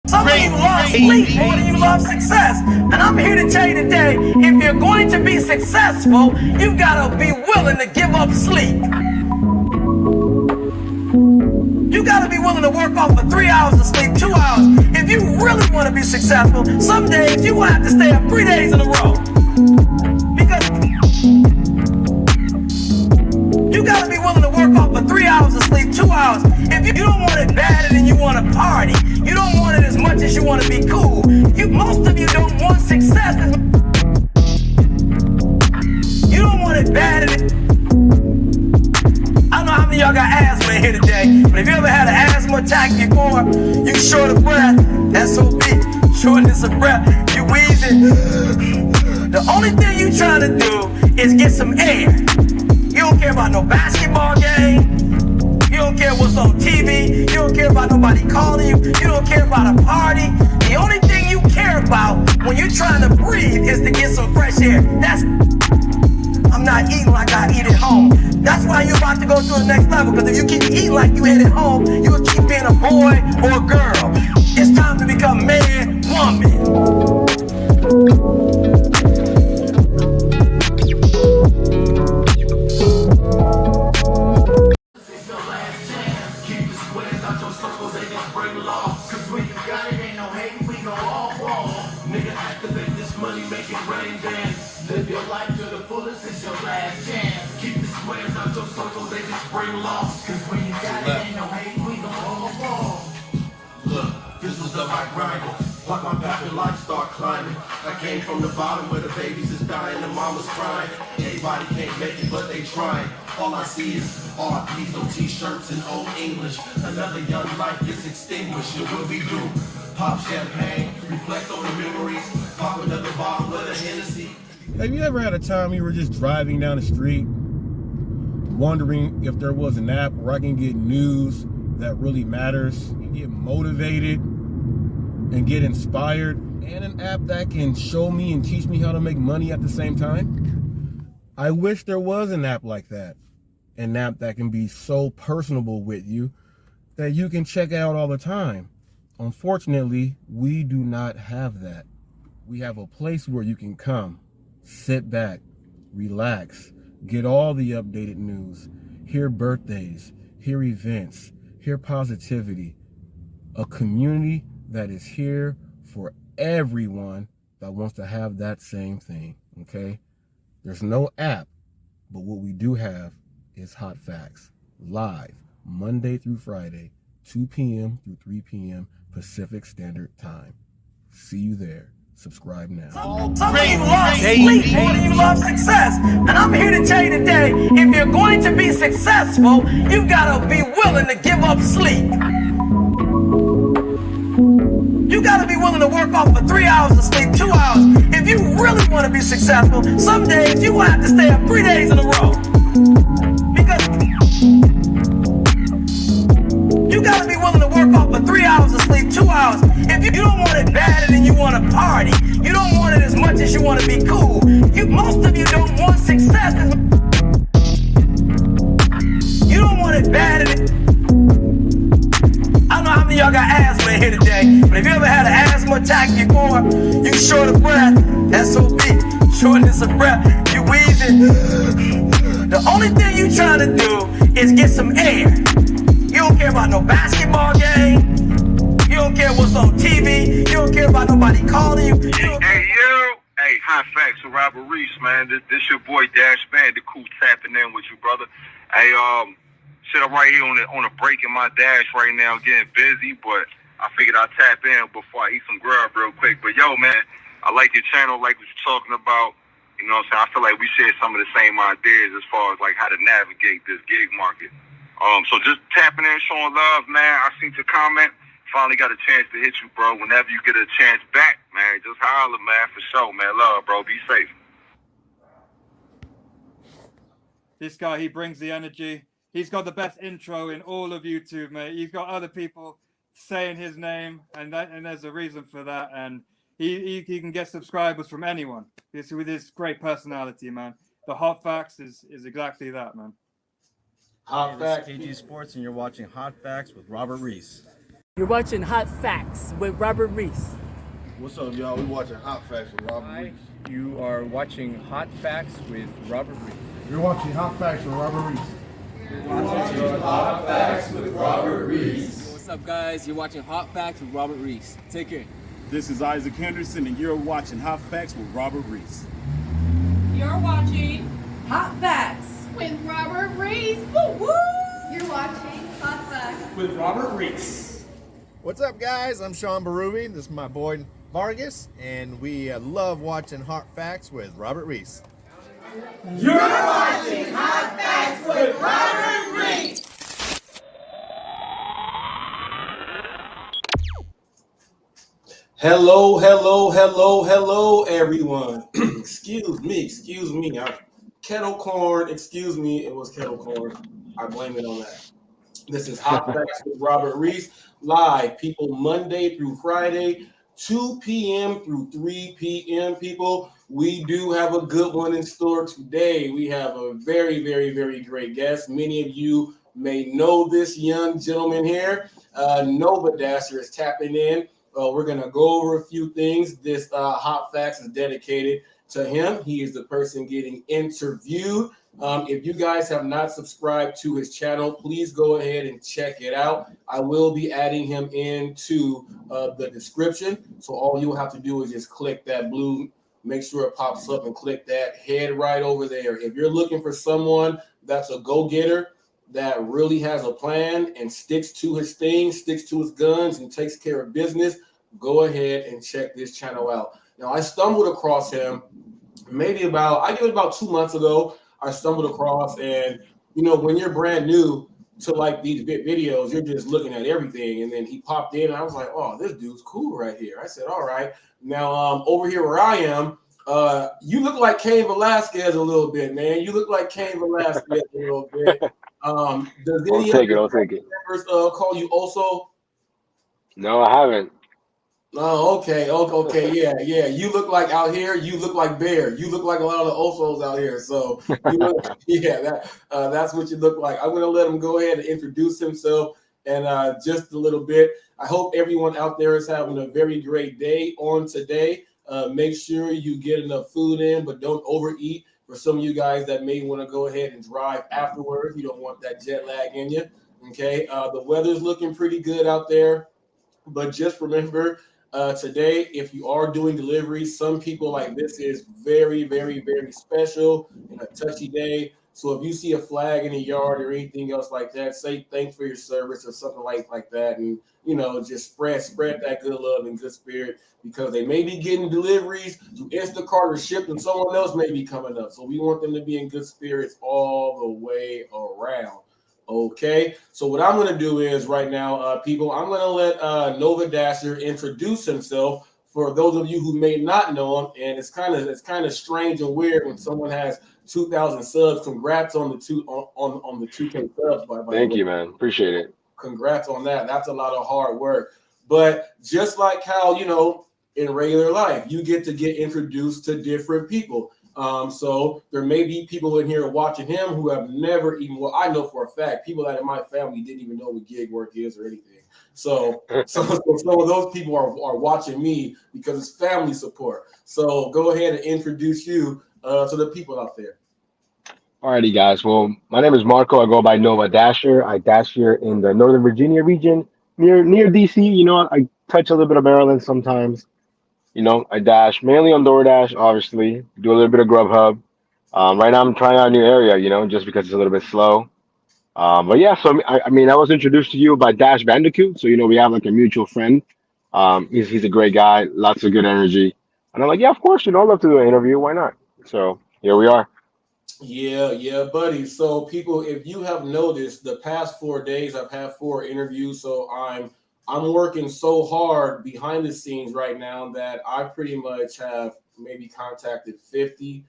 Some of you love sleep more than you love success. And I'm here to tell you today, if you're going to be successful, you've got to be willing to give up sleep. You got to be willing to work off for 3 hours of sleep, 2 hours. If you really want to be successful, some days you will have to stay up 3 days in a row. Because you got to be willing to work off for 3 hours of sleep, 2 hours. If you don't want it badder than you want to party, you don't want it as much as you want to be cool. Most of you don't want success. You don't want it badder than... I don't know how many of y'all got asthma in here today, but if you ever had an asthma attack before, you short of breath, SOB, shortness of breath, you wheezing. The only thing you trying to do is get some air. You don't care about no basketball game. You don't care what's on TV. You don't care about nobody calling you. You don't care about a party. The only thing you care about when you're trying to breathe is to get some fresh air. I'm not eating like I eat at home. That's why you're about to go to the next level, because if you keep eating like you ate at home, you'll keep being a boy or a girl. It's time to become man, woman. Live your life to the fullest, it's your last chance. Keep the squares out your circle, they just bring loss. Cause when you got it, ain't no hate, we gon' all fall. Look, this was the right grinder. Like my back and life start climbing. I came from the bottom where the babies is dying and mama's crying. Everybody can't make it, but they trying. All I see is RPs, no t-shirts and old English. Another young life gets extinguished, and what we do? Pop champagne, reflect on the memories. Pop another bottle of the Hennessy. Have you ever had a time you were just driving down the street, wondering if there was an app where I can get news that really matters, and get motivated and get inspired, and an app that can show me and teach me how to make money at the same time? I wish there was an app like that, an app that can be so personable with you that you can check out all the time. Unfortunately, we do not have that. We have a place where you can come, sit back, relax, get all the updated news, hear birthdays, hear events, hear positivity. A community that is here for everyone that wants to have that same thing, okay? There's no app, but what we do have is Hot Facts, live, Monday through Friday, 2 p.m. through 3 p.m. Pacific Standard Time. See you there. Subscribe now. Some of you love sleep more than you love success. And I'm here to tell you today, if you're going to be successful, you've got to be willing to give up sleep. You got to be willing to work off for 3 hours of sleep, 2 hours. If you really want to be successful, some days you will have to stay up 3 days in a row. Because you got to be willing to work off for 3 hours of sleep, 2 hours. If you don't want it badder than you want to party, you don't want it as much as you want to be cool. Most of you don't want success. You don't want it badder than... I don't know how many of y'all got asthma in here today, but if you ever had an asthma attack before, you short of breath, SOB, shortness of breath, you wheezing. The only thing you trying to do is get some air. You don't care about no basketball game. You don't care what's on TV. You don't care about nobody calling you. Hey, Hot Facts with Robert Reese, man. This your boy Dash Bandicoot tapping in with you, brother. Hey, I'm right here on a break in my dash right now, getting busy, but I figured I'd tap in before I eat some grub real quick. But yo, man, I like your channel, like what you're talking about. You know what I'm saying? I feel like we share some of the same ideas as far as like how to navigate this gig market. So just tapping in, showing love, man. I seen your comment. Finally got a chance to hit you, bro. Whenever you get a chance back, man, just holler, man, for sure, man. Love, bro. Be safe. This guy, he brings the energy. He's got the best intro in all of YouTube, mate. He's got other people saying his name, and there's a reason for that. And he can get subscribers from anyone. With his great personality, man. The Hot Facts is exactly that, man. Hot Facts, KG Sports, and you're watching Hot Facts with Robert Reese. You're watching Hot Facts with Robert Reese. What's up, y'all? We watching Hot Facts with Robert Reese. You are watching Hot Facts with Robert Reese. You're watching Hot Facts with Robert Reese. Hot Facts with Robert Reese. What's up, guys? You're watching Hot Facts with Robert Reese. Take care. This is Isaac Henderson, and you're watching Hot Facts with Robert Reese. You're watching Hot Facts with Robert Reese. Woo woo! You're watching Hot Facts With Robert Reese. What's up, guys? I'm Sean Barubi. This is my boy Vargas, and we love watching Hot Facts with Robert Reese. You're watching Hot Facts with Robert Reese. Hello, everyone. excuse me. Kettle corn, excuse me, it was kettle corn. I blame it on that. This is Hot Facts with Robert Reese, live, people, Monday through Friday, 2 p.m. through 3 p.m., people. We do have a good one in store today. We have a very, very, very great guest. Many of you may know this young gentleman here. Nova Dasher is tapping in. We're going to go over a few things. This Hot Facts is dedicated to him. He is the person getting interviewed. If you guys have not subscribed to his channel, please go ahead and check it out. I will be adding him into the description. So all you'll have to do is just click that blue, make sure it pops up and click that, head right over there. If you're looking for someone that's a go-getter, that really has a plan and sticks to his thing, sticks to his guns, and takes care of business, go ahead and check this channel out. Now, I stumbled across him I give it about 2 months ago. I stumbled across, and you know, when you're brand new to like these videos, you're just looking at everything. And then he popped in, and I was like, oh, this dude's cool right here. I said, all right. Now, over here where I am, you look like Cain Velasquez a little bit, man. You look like Cain Velasquez a little bit. Does any I'll take it. members call you Oso? No, I haven't. Oh, okay, yeah. You look like out here. You look like Bear. You look like a lot of the Osos out here. So, that's what you look like. I'm gonna let him go ahead and introduce himself and just a little bit. I hope everyone out there is having a very great day on today. Make sure you get enough food in, but don't overeat. For some of you guys that may want to go ahead and drive afterwards, you don't want that jet lag in you. Okay, the weather's looking pretty good out there, but just remember. Today, if you are doing deliveries, some people like this is very, very, very special and a touchy day. So if you see a flag in the yard or anything else like that, say thanks for your service or something like that, and you know, just spread that good love and good spirit, because they may be getting deliveries to Instacart or shipped, and someone else may be coming up. So we want them to be in good spirits all the way around. Okay, so what I'm going to do is right now, people, I'm going to let Nova Dasher introduce himself for those of you who may not know him. And it's kind of strange and weird when someone has 2,000 subs. Congrats on the 2K subs. Thank you, man. Appreciate it. Congrats on that. That's a lot of hard work. But just like how, you know, in regular life, you get to get introduced to different people. So there may be people in here watching him who have never even, well, I know for a fact, people that in my family didn't even know what gig work is or anything. So some of those people are watching me because it's family support. So go ahead and introduce you to the people out there. Alrighty, guys. Well, my name is Marco. I go by Nova Dasher. I dash here in the Northern Virginia region near DC. You know, I touch a little bit of Maryland sometimes. You know, I dash mainly on DoorDash, obviously. Do a little bit of Grubhub. Right now, I'm trying out a new area, you know, just because it's a little bit slow. But yeah, so I mean, I was introduced to you by Dash Bandicoot. So, you know, we have like a mutual friend. He's a great guy, lots of good energy. And I'm like, yeah, of course, you know, I'd love to do an interview. Why not? So here we are. Yeah, buddy. So people, if you have noticed, the past 4 days, I've had 4 interviews. So I'm working so hard behind the scenes right now that I pretty much have maybe contacted 50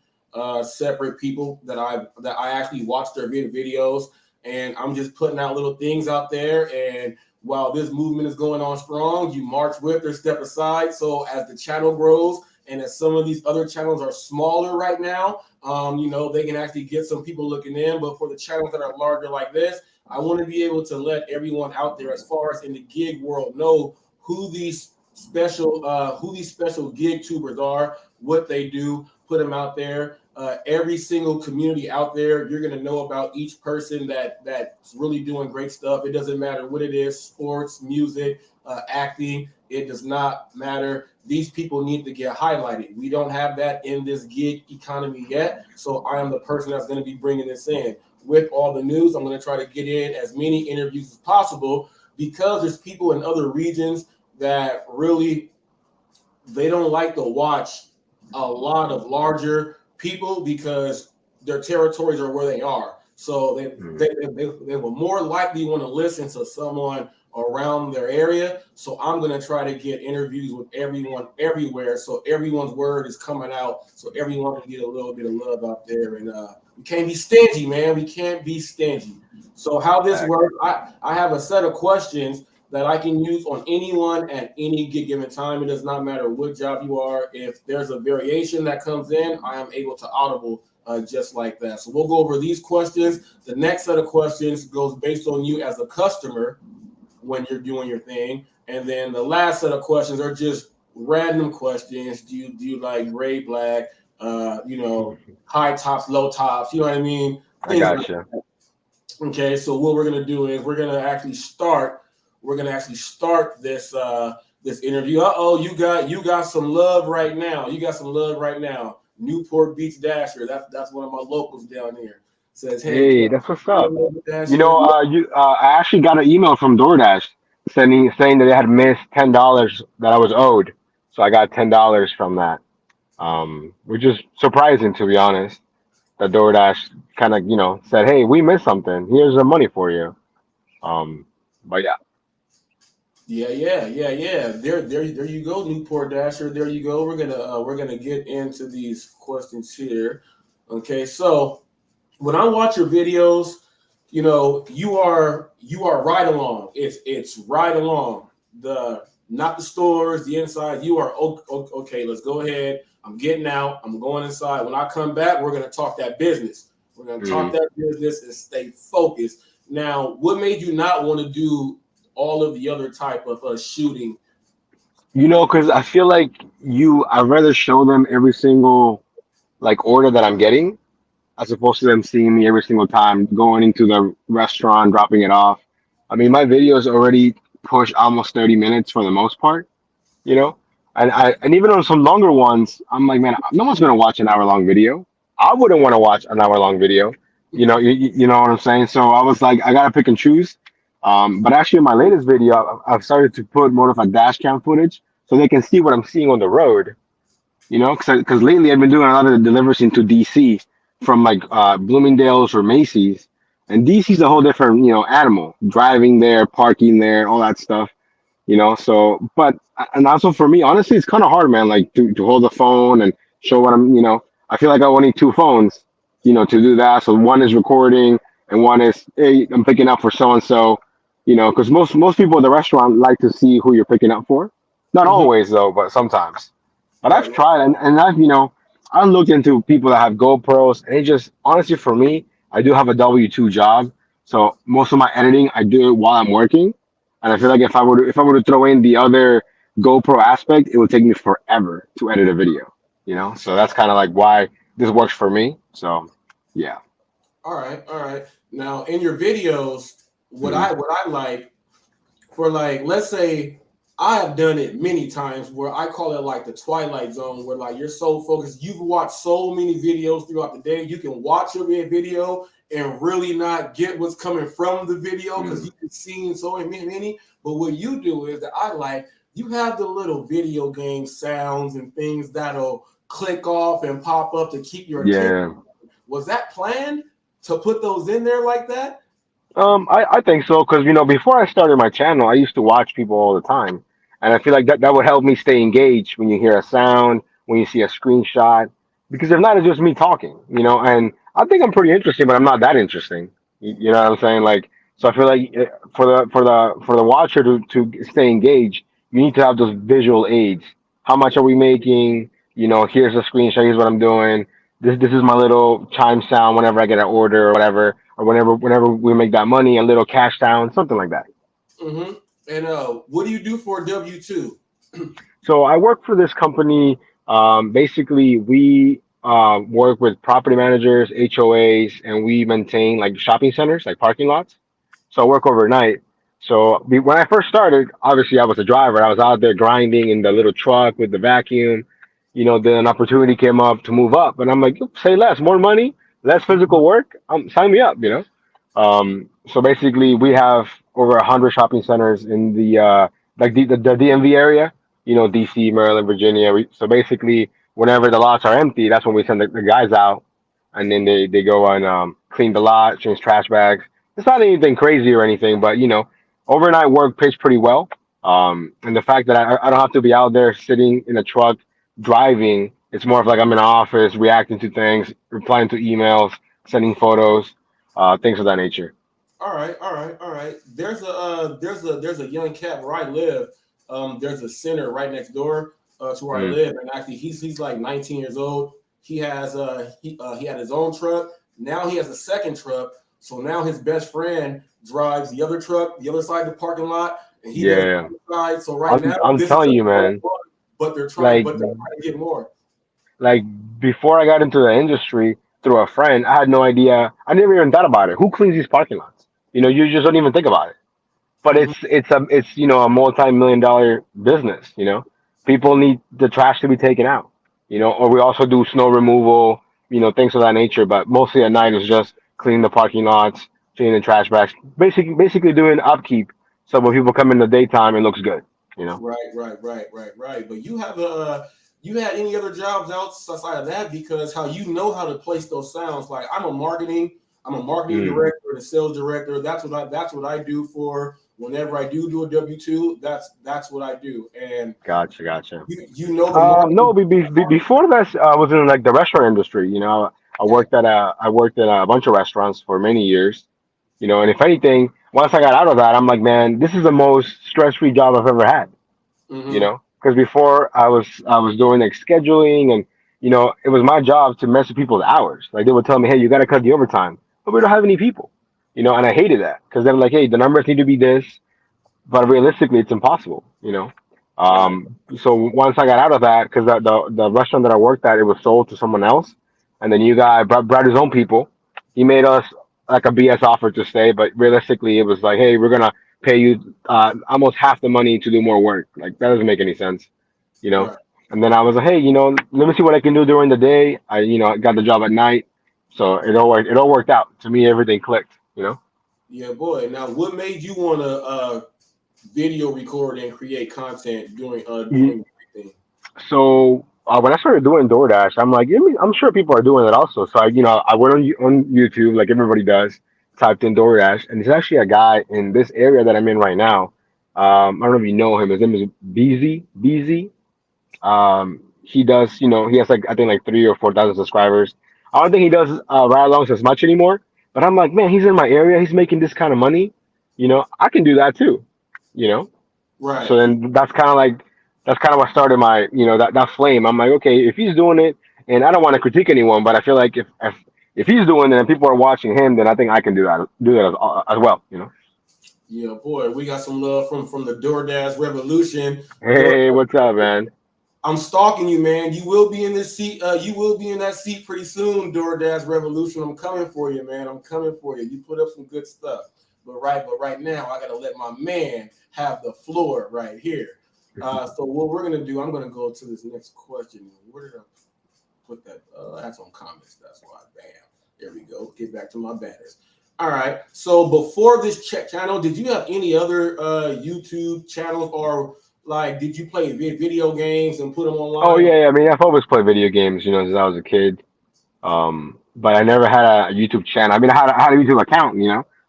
separate people that I actually watch their videos, and I'm just putting out little things out there. And while this movement is going on strong, you march with or step aside. So as the channel grows, and as some of these other channels are smaller right now, you know, they can actually get some people looking in. But for the channels that are larger like this, I want to be able to let everyone out there, as far as in the gig world, know who these special gig tubers are, what they do, put them out there. Every single community out there, you're gonna know about each person that's really doing great stuff. It doesn't matter what it is, sports, music, acting. It does not matter. These people need to get highlighted. We don't have that in this gig economy yet. So I am the person that's going to be bringing this in. With all the news, I'm going to try to get in as many interviews as possible, because there's people in other regions that really, they don't like to watch a lot of larger people because their territories are where they are. So they will more likely want to listen to someone around their area. So I'm going to try to get interviews with everyone everywhere, so everyone's word is coming out, so everyone can get a little bit of love out there. And we can't be stingy, man. We can't be stingy. So how this works, I have a set of questions that I can use on anyone at any given time. It does not matter what job you are. If there's a variation that comes in, I am able to audible just like that. So we'll go over these questions. The next set of questions goes based on you as a customer when you're doing your thing. And then the last set of questions are just random questions. Do you like gray, black, high tops, low tops? You know what I mean? I gotcha. Like okay, so what we're gonna do is we're gonna actually start this this interview. You got some love right now. You got some love right now. Newport Beach Dasher. That's one of my locals down here. Says, Hey, that's what's up. I actually got an email from DoorDash saying that they had missed $10 that I was owed, so I got $10 from that. Which is surprising, to be honest. That DoorDash kind of said, "Hey, we missed something. Here's the money for you." But yeah. Yeah. There you go, Newport Dasher. There you go. We're gonna get into these questions here. Okay, so when I watch your videos, you are right along. It's right along, the not the stores, the inside. You are okay. Let's go ahead. I'm getting out. I'm going inside. When I come back, we're gonna talk that business. We're gonna talk that business and stay focused. Now, what made you not want to do all of the other type of shooting? Because I feel like I'd rather show them every single order that I'm getting, as opposed to them seeing me every single time going into the restaurant, dropping it off. I mean, my videos already push almost 30 minutes for the most part, you know? And even on some longer ones, I'm like, man, no one's gonna watch an hour long video. I wouldn't want to watch an hour long video. You know what I'm saying? So I was like, I gotta pick and choose. But actually, in my latest video, I've started to put more of a dash cam footage so they can see what I'm seeing on the road. Because lately I've been doing a lot of deliveries into DC from Bloomingdale's or Macy's, and DC's a whole different animal. Driving there, parking there, all that stuff. So and also for me, honestly, it's kind of hard, man. Like to hold the phone and show what I'm. I feel like I only need two phones, to do that. So one is recording and one is, hey, I'm picking up for so and so. Because most people at the restaurant like to see who you're picking up for. Not always though, but sometimes. But I've tried and I've looked into people that have GoPros, and it just honestly for me, I do have a W-2 job, so most of my editing I do it while I'm working, and I feel like if I were to throw in the other GoPro aspect, it would take me forever to edit a video. So that's kind of like why this works for me. So yeah. All right. Now in your videos, what I like for let's say. I have done it many times where I call it like the twilight zone, where you're so focused. You've watched so many videos throughout the day. You can watch your video and really not get what's coming from the video because you've seen so many. But what you do is that you have the little video game sounds and things that'll click off and pop up to keep your attention. Was that planned to put those in there like that? I think so, because before I started my channel, I used to watch people all the time, and I feel like that would help me stay engaged when you hear a sound, when you see a screenshot, because if not, it's just me talking, And I think I'm pretty interesting, but I'm not that interesting. You know what I'm saying? So I feel like for the watcher to stay engaged, you need to have those visual aids. How much are we making? Here's a screenshot. Here's what I'm doing. This is my little chime sound whenever I get an order or whatever. or whenever we make that money, a little cash down, something like that. Mm-hmm. And what do you do for W-2? So I work for this company. Basically, we work with property managers, HOAs, and we maintain like shopping centers, like parking lots. So I work overnight. So when I first started, obviously I was a driver. I was out there grinding in the little truck with the vacuum. Then an opportunity came up to move up, and I'm like, say less, more money, less physical work. Sign me up. So basically, we have over 100 shopping centers in the like the DMV area. DC, Maryland, Virginia. So basically, whenever the lots are empty, that's when we send the guys out, and then they go and clean the lot, change trash bags. It's not anything crazy or anything, but overnight work pays pretty well. And the fact that I don't have to be out there sitting in a truck driving, it's more of like I'm in an office reacting to things, replying to emails, sending photos, things of that nature. All right, all right, all right. There's a young cat where I live. There's a center right next door to where I live, and actually he's like 19 years old. He has he had his own truck. Now he has a second truck. So now his best friend drives the other truck, the other side of the parking lot, and he does the other side. So right now I'm this telling is you, man. but they're trying Like to get more. like before I got into the industry through a friend, I had no idea. I never even thought about it. Who cleans these parking lots? You just don't even think about it. But it's a multi-million-dollar business. People need the trash to be taken out. Or we also do snow removal. Things of that nature. But mostly at night is just cleaning the parking lots, cleaning the trash bags, basically doing upkeep. So when people come in the daytime, it looks good. Right. But you had any other jobs outside of that? Because how how to place those sounds. Like I'm a marketing director and a sales director. That's what I do for whenever I do a W-2. That's what I do. And Gotcha. you know the market. No, before that, I was in like the restaurant industry. I worked at a bunch of restaurants for many years. And if anything, once I got out of that, I'm like, man, this is the most stress-free job I've ever had. Because before I was doing like scheduling, and it was my job to mess with people's hours. Like they would tell me, hey, you got to cut the overtime, but we don't have any people. And I hated that because they were like, hey, the numbers need to be this, but realistically, it's impossible. So once I got out of that, because the restaurant that I worked at, it was sold to someone else, and the new guy brought his own people. He made us like a BS offer to stay, but realistically, it was like, hey, we're gonna pay you almost half the money to do more work. Like that doesn't make any sense. Right. And then I was like, hey, let me see what I can do during the day. I got the job at night, so it all worked out. To me, everything clicked. Yeah, boy. Now, what made you want to video record and create content doing everything? So when I started doing DoorDash, I'm like, I'm sure people are doing it also. So I went on YouTube like everybody does, typed in DoorDash, and there's actually a guy in this area that I'm in right now. I don't know if you know him. His name is BZ. He does, he has like I think like 3 or 4 thousand subscribers. I don't think he does ride alongs as much anymore. But I'm like, man, he's in my area. He's making this kind of money. I can do that too. You know. Right. So then that's kind of what started my that flame. I'm like, okay, if he's doing it, and I don't want to critique anyone, but I feel like if he's doing it and people are watching him, then I think I can do that as well. Yeah, boy, we got some love from the DoorDash revolution. Hey, what's up, man? I'm stalking you, man. You will be in this seat. You will be in that seat pretty soon, DoorDash revolution. I'm coming for you, man. I'm coming for you. You put up some good stuff, but right now, I gotta let my man have the floor right here. So what we're gonna do, I'm gonna go to this next question. Where did I put that? That's on comments. That's why. Bam. There we go. Get back to my banners. All right. So before this channel, did you have any other YouTube channels, or like did you play video games and put them online? Oh yeah. I mean, I've always played video games, since I was a kid. But I never had a YouTube channel. I mean, I had a YouTube account,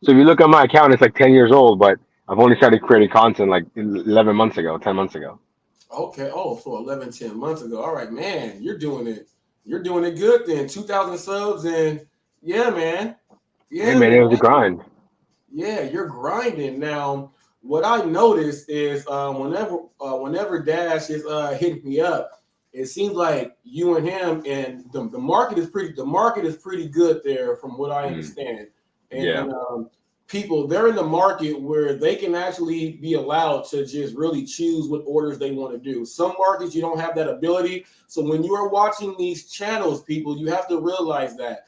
So if you look at my account, it's like 10 years old, but I've only started creating content like 11 months ago, 10 months ago. Okay. Oh, so 11, 10 months ago. All right, man. You're doing it good then. 2,000 subs and yeah, man. Yeah, hey, man, it was a grind. Yeah, you're grinding. Now, what I noticed is whenever Dash is hitting me up, it seems like you and him and the market is pretty good there from what I understand. Yeah. and people, they're in the market where they can actually be allowed to just really choose what orders they want to do. Some markets you don't have that ability. So when you are watching these channels, people, you have to realize that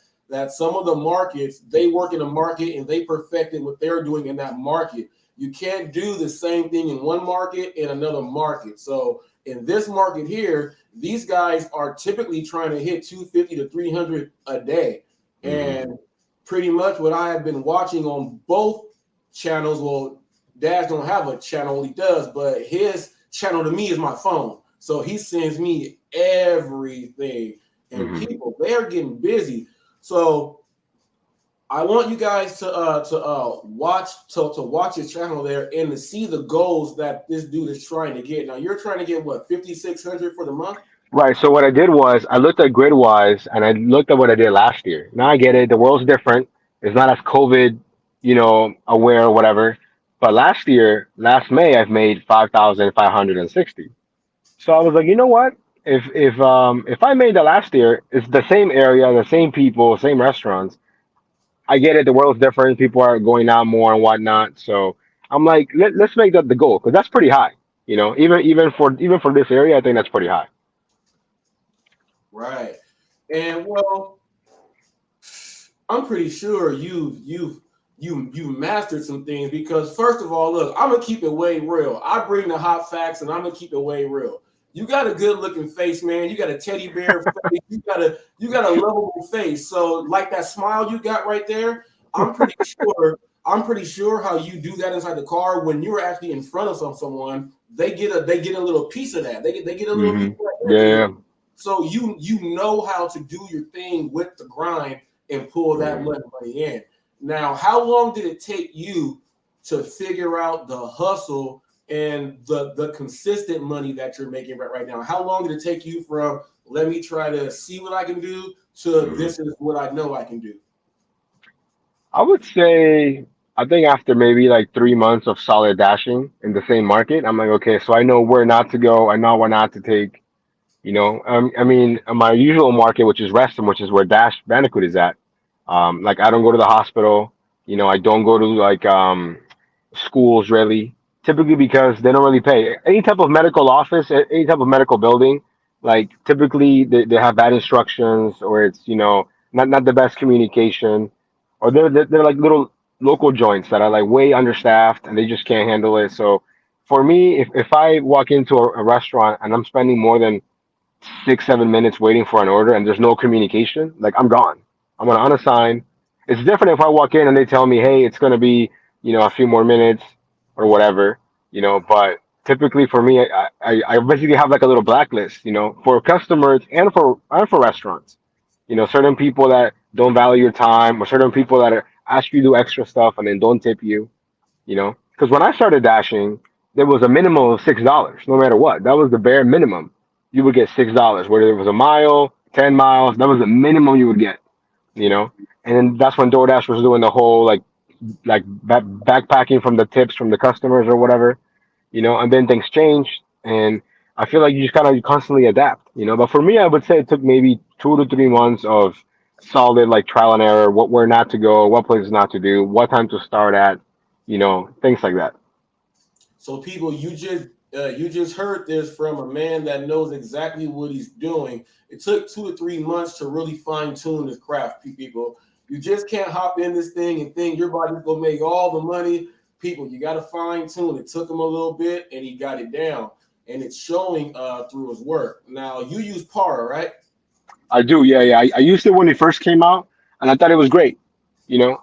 some of the markets, they work in a market and they perfected what they're doing in that market. You can't do the same thing in one market in another market. So in this market here, these guys are typically trying to hit 250 to 300 a day. And pretty much what I have been watching on both channels, well, Dash don't have a channel, he does, but his channel to me is my phone. So he sends me everything. And people, they're getting busy. So I want you guys to watch his channel there and to see the goals that this dude is trying to get. Now you're trying to get what, 5,600 for the month? Right. So what I did was I looked at grid-wise and I looked at what I did last year. Now I get it. The world's different. It's not as COVID, aware or whatever. But last year, last May, I've made 5,560. So I was like, you know what? If I made that last year, it's the same area, the same people, same restaurants. I get it. The world's different. People are going out more and whatnot. So I'm like, let's make that the goal because that's pretty high. Even for this area, I think that's pretty high. Right. And well, I'm pretty sure you mastered some things because first of all, look, I'm gonna keep it way real. I bring the hot facts and I'm gonna keep it way real. You got a good looking face, man. You got a teddy bear face. You got a lovable face. So like that smile you got right there, I'm pretty sure how you do that inside the car when you're actually in front of someone, they get a little piece of that. They get a little piece of that energy. Yeah. So you know how to do your thing with the grind and pull that money in. Now, how long did it take you to figure out the hustle and the consistent money that you're making right now? How long did it take you from let me try to see what I can do to this is what I know I can do? I would say, I think after maybe like 3 months of solid dashing in the same market, I'm like, okay, so I know where not to go. I know what not to take. I mean, my usual market, which is Reston, which is where Dash Bandicoot is at. Like I don't go to the hospital. I don't go to like schools really. Typically because they don't really pay. Any type of medical office, any type of medical building, like typically they have bad instructions or it's not the best communication, or they're like little local joints that are like way understaffed and they just can't handle it. So for me, if I walk into a restaurant and I'm spending more than 6, 7 minutes waiting for an order and there's no communication, like I'm gone. I'm gonna unassign. It's different if I walk in and they tell me, hey, it's gonna be, a few more minutes or whatever, but typically for me, I basically have like a little blacklist, for customers and for restaurants. Certain people that don't value your time or certain people that ask you to do extra stuff and then don't tip you, Because when I started dashing, there was a minimum of $6, no matter what. That was the bare minimum. You would get $6, whether it was a mile, 10 miles. That was the minimum you would get, And then that's when DoorDash was doing the whole backpacking from the tips from the customers or whatever, And then things changed, and I feel like you just kind of constantly adapt, But for me, I would say it took maybe 2 to 3 months of solid like trial and error, where not to go, what places not to do, what time to start at, things like that. So people, you just heard this from a man that knows exactly what he's doing. It took 2 to 3 months to really fine tune his craft, people. You just can't hop in this thing and think your body's gonna make all the money. People, you got to fine tune. It took him a little bit, and he got it down, and it's showing through his work. Now you use Para, right? I do, yeah, yeah. I used it when it first came out, and I thought it was great.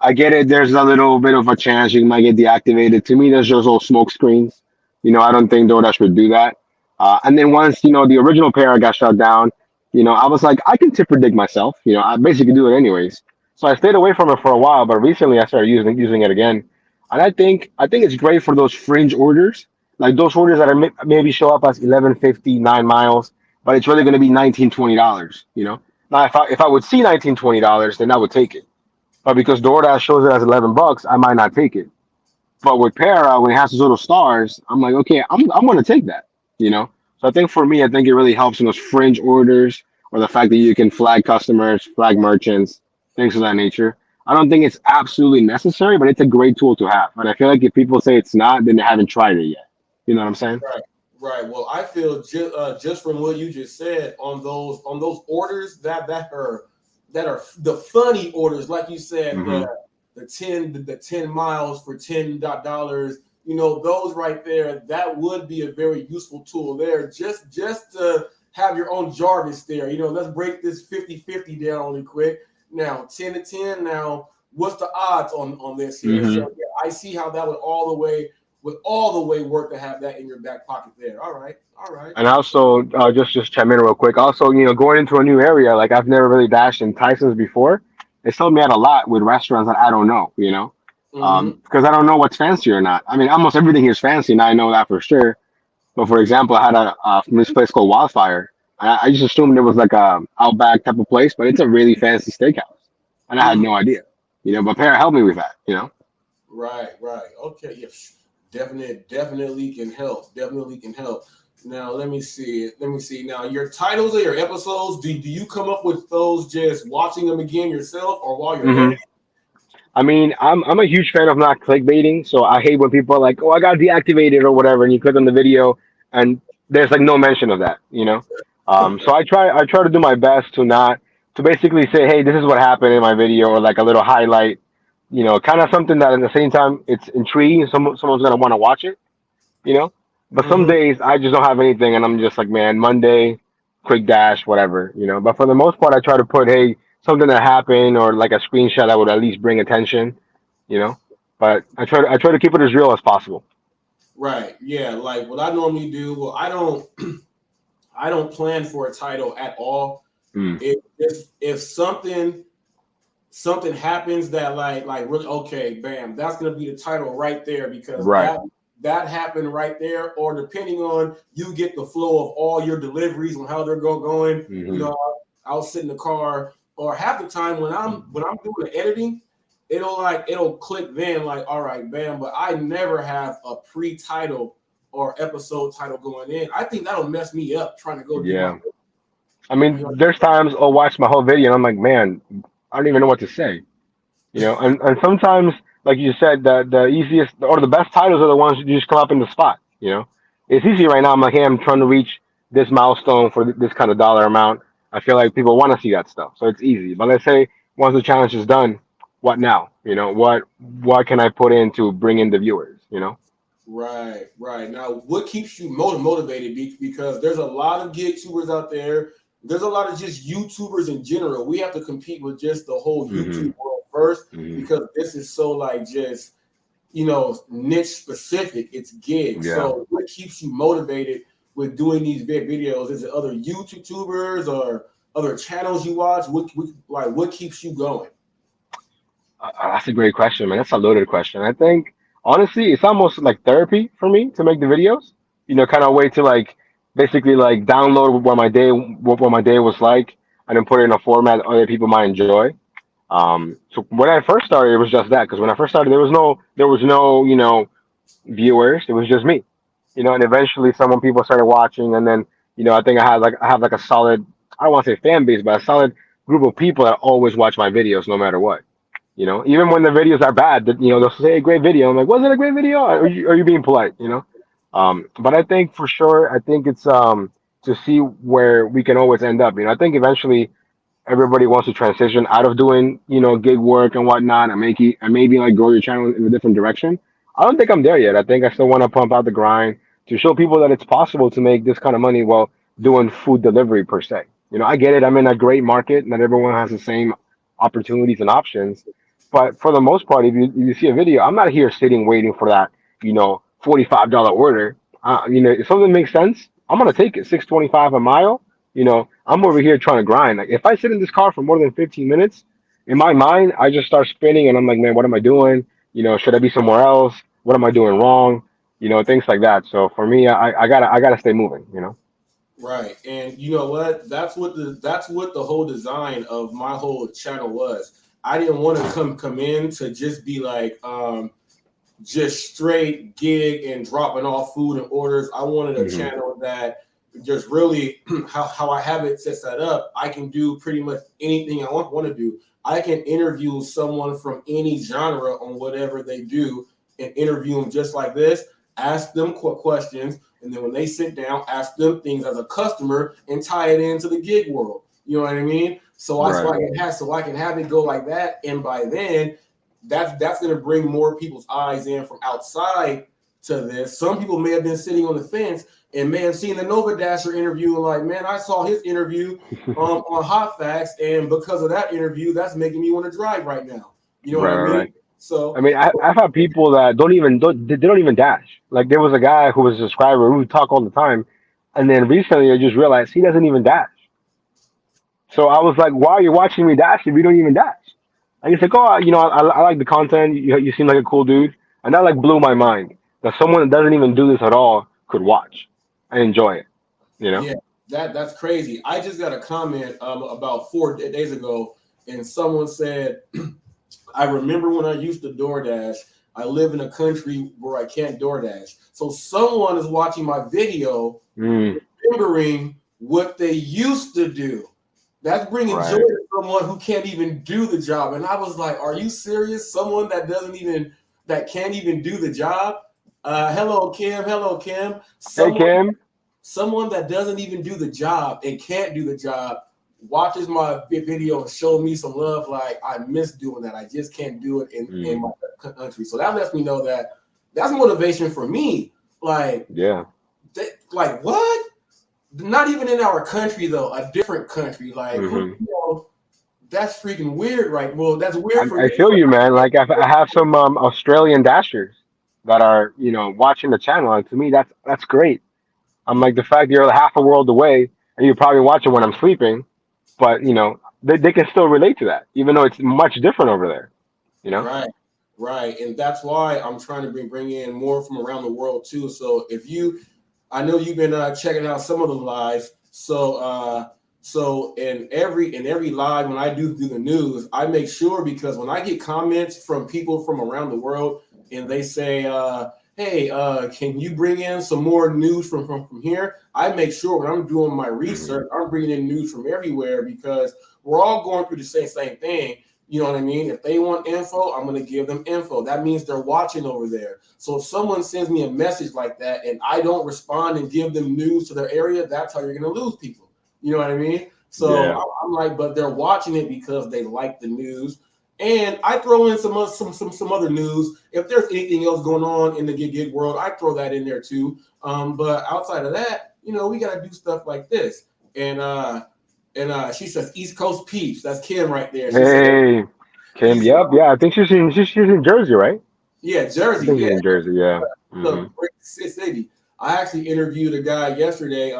I get it. There's a little bit of a chance you might get deactivated. To me, there's just all smoke screens. I don't think DoorDash would do that. And then once the original pair got shut down, I was like, I can tip predict myself. I basically do it anyways. So I stayed away from it for a while, but recently I started using it again, and I think it's great for those fringe orders, like those orders that are maybe show up as 11.50, 9 miles, but it's really going to be $19, $20. Now if I would see $19, $20, then I would take it. But because DoorDash shows it as $11, I might not take it. But with Para, when it has those little stars, I'm like, okay, I'm going to take that. So I think for me, I think it really helps in those fringe orders or the fact that you can flag customers, flag merchants, things of that nature. I don't think it's absolutely necessary, but it's a great tool to have. And I feel like if people say it's not, then they haven't tried it yet. You know what I'm saying? Right, right. Well, I feel just from what you just said on those orders that are the funny orders, like you said, Mm-hmm. the 10 miles for $10. You know, those right there, that would be a very useful tool there. Just to have your own Jarvis there. You know, let's break this 50-50 down really quick. Now, 10 to 10. Now, what's the odds on this here? Mm-hmm. So yeah, I see how that would all the way work to have that in your back pocket there. All right, all right. And also, just chime in real quick. Also, going into a new area, like I've never really dashed in Tyson's before. It's helped me out a lot with restaurants that I don't know. Mm-hmm. Because I don't know what's fancy or not. I mean, almost everything is fancy, and I know that for sure. But for example, I had from this place called Wildfire. I just assumed it was like a Outback type of place, but it's a really fancy steakhouse, and I had no idea. But Para helped me with that. Right, right. Okay, yes. Definitely can help. Definitely can help. Now let me see. Now your titles of your episodes, do you come up with those just watching them again yourself or while you're hmm editing? I mean, I'm a huge fan of not clickbaiting, so I hate when people are like, "Oh, I got deactivated" or whatever, and you click on the video and there's like no mention of that. So I try to do my best to basically say, "Hey, this is what happened in my video," or like a little highlight, kind of something that at the same time it's intriguing. Someone's gonna want to watch it, you know. But some Mm-hmm. days I just don't have anything, and I'm just like, man, Monday, quick dash, whatever. But for the most part, I try to put, hey, something that happened or like a screenshot that would at least bring attention, you know. But I try to keep it as real as possible. Right. Yeah. Like what I normally do. Well, I don't plan for a title at all. Mm, If something happens that like really okay, bam, that's gonna be the title right there because right. that happened right there. Or depending on you get the flow of all your deliveries and how they're going. You hmm know, I'll sit in the car or half the time when I'm doing the editing, it'll click then like all right, bam. But I never have a pre-title or episode title going in. I think that'll mess me up trying to go do my Yeah. I mean, there's times I'll watch my whole video and I'm like, man, I don't even know what to say. And sometimes, like you said, the easiest or the best titles are the ones that just come up in the spot. It's easy right now. I'm like, hey, I'm trying to reach this milestone for this kind of dollar amount. I feel like people want to see that stuff, so it's easy. But let's say once the challenge is done, what now? What can I put in to bring in the viewers? Right, right. Now, what keeps you motivated? Because there's a lot of gig tubers out there. There's a lot of just YouTubers in general. We have to compete with just the whole hmm YouTube world first hmm because this is so like just niche specific. It's gigs. Yeah. So, what keeps you motivated with doing these videos? Is it other YouTubers or other channels you watch? What keeps you going? That's a great question, man. That's a loaded question. I think honestly, it's almost like therapy for me to make the videos. Kind of a way to like basically like download what my day was like, and then put it in a format other people might enjoy. So when I first started, it was just that because when I first started, there was no viewers. It was just me. And eventually, people started watching, and then I have like a solid, I don't want to say fan base, but a solid group of people that always watch my videos no matter what. Even when the videos are bad, they'll say a great video. I'm like, was it a great video? Or are you being polite? But I think for sure, I think it's to see where we can always end up. I think eventually everybody wants to transition out of doing gig work and whatnot and maybe like grow your channel in a different direction. I don't think I'm there yet. I think I still want to pump out the grind to show people that it's possible to make this kind of money while doing food delivery per se. I get it. I'm in a great market. Not everyone has the same opportunities and options. But for the most part, if you see a video, I'm not here sitting waiting for that, $45 order. If something makes sense, I'm gonna take it. 6.25 a mile. I'm over here trying to grind. Like if I sit in this car for more than 15 minutes, in my mind, I just start spinning and I'm like, man, what am I doing? Should I be somewhere else? What am I doing wrong? Things like that. So for me, I gotta stay moving. Right. And you know what? That's what the whole design of my whole channel was. I didn't want to come in to just be like just straight gig and dropping off food and orders. I wanted a hmm channel that just really how I have it set up. I can do pretty much anything I want to do. I can interview someone from any genre on whatever they do and interview them just like this, ask them questions, and then when they sit down, ask them things as a customer and tie it into the gig world. You know what I mean? So I can have it go like that, and by then, that's going to bring more people's eyes in from outside to this. Some people may have been sitting on the fence and may have seen the Nova Dasher interview and like, man, I saw his interview on Hot Facts, and because of that interview, that's making me want to drive right now. You know what I mean? Right. So I mean, I've had people that they don't even dash. Like there was a guy who was a subscriber who would talk all the time, and then recently I just realized he doesn't even dash. So I was like, why are you watching me dash if you don't even dash? And he's like, oh, I like the content. You seem like a cool dude, and that like blew my mind that someone that doesn't even do this at all could watch and enjoy it. You know? yeah, that's crazy. I just got a comment about 4 days ago, and someone said, I remember when I used to DoorDash. I live in a country where I can't DoorDash. So someone is watching my video, remembering what they used to do. That's bringing joy to someone who can't even do the job. And I was like, are you serious? Someone that can't even do the job? Hello, Kim. Hello, Kim. Hey, Kim. Someone that doesn't even do the job and can't do the job watches my video and show me some love. Like, I miss doing that. I just can't do it in my country. So that lets me know that that's motivation for me. Like, like what? Not even in our country though, a different country. Like, that's freaking weird, right? Well, that's weird for me. I feel you, man. Like I have some Australian dashers that are watching the channel, and to me that's great. I'm like, the fact you're half a world away and you're probably watching when I'm sleeping, but they can still relate to that, even though it's much different over there. Right, and that's why I'm trying to bring in more from around the world too. So I know you've been checking out some of the lives. So in every live when I do the news, I make sure, because when I get comments from people from around the world and they say, hey, can you bring in some more news from here? I make sure when I'm doing my research, I'm bringing in news from everywhere, because we're all going through the same thing. You know what I mean? If they want info, I'm going to give them info. That means they're watching over there. So if someone sends me a message like that and I don't respond and give them news to their area, that's how you're going to lose people. You know what I mean? So I'm like, but they're watching it because they like the news. And I throw in some other news. If there's anything else going on in the gig world, I throw that in there too. But outside of that, we got to do stuff like this. And she says East Coast peeps. That's Kim right there. She said, Kim. Yep. Yeah. I think she's in Jersey, right? Yeah, Jersey. I think she's in Jersey. Yeah. Great city. I actually interviewed a guy yesterday.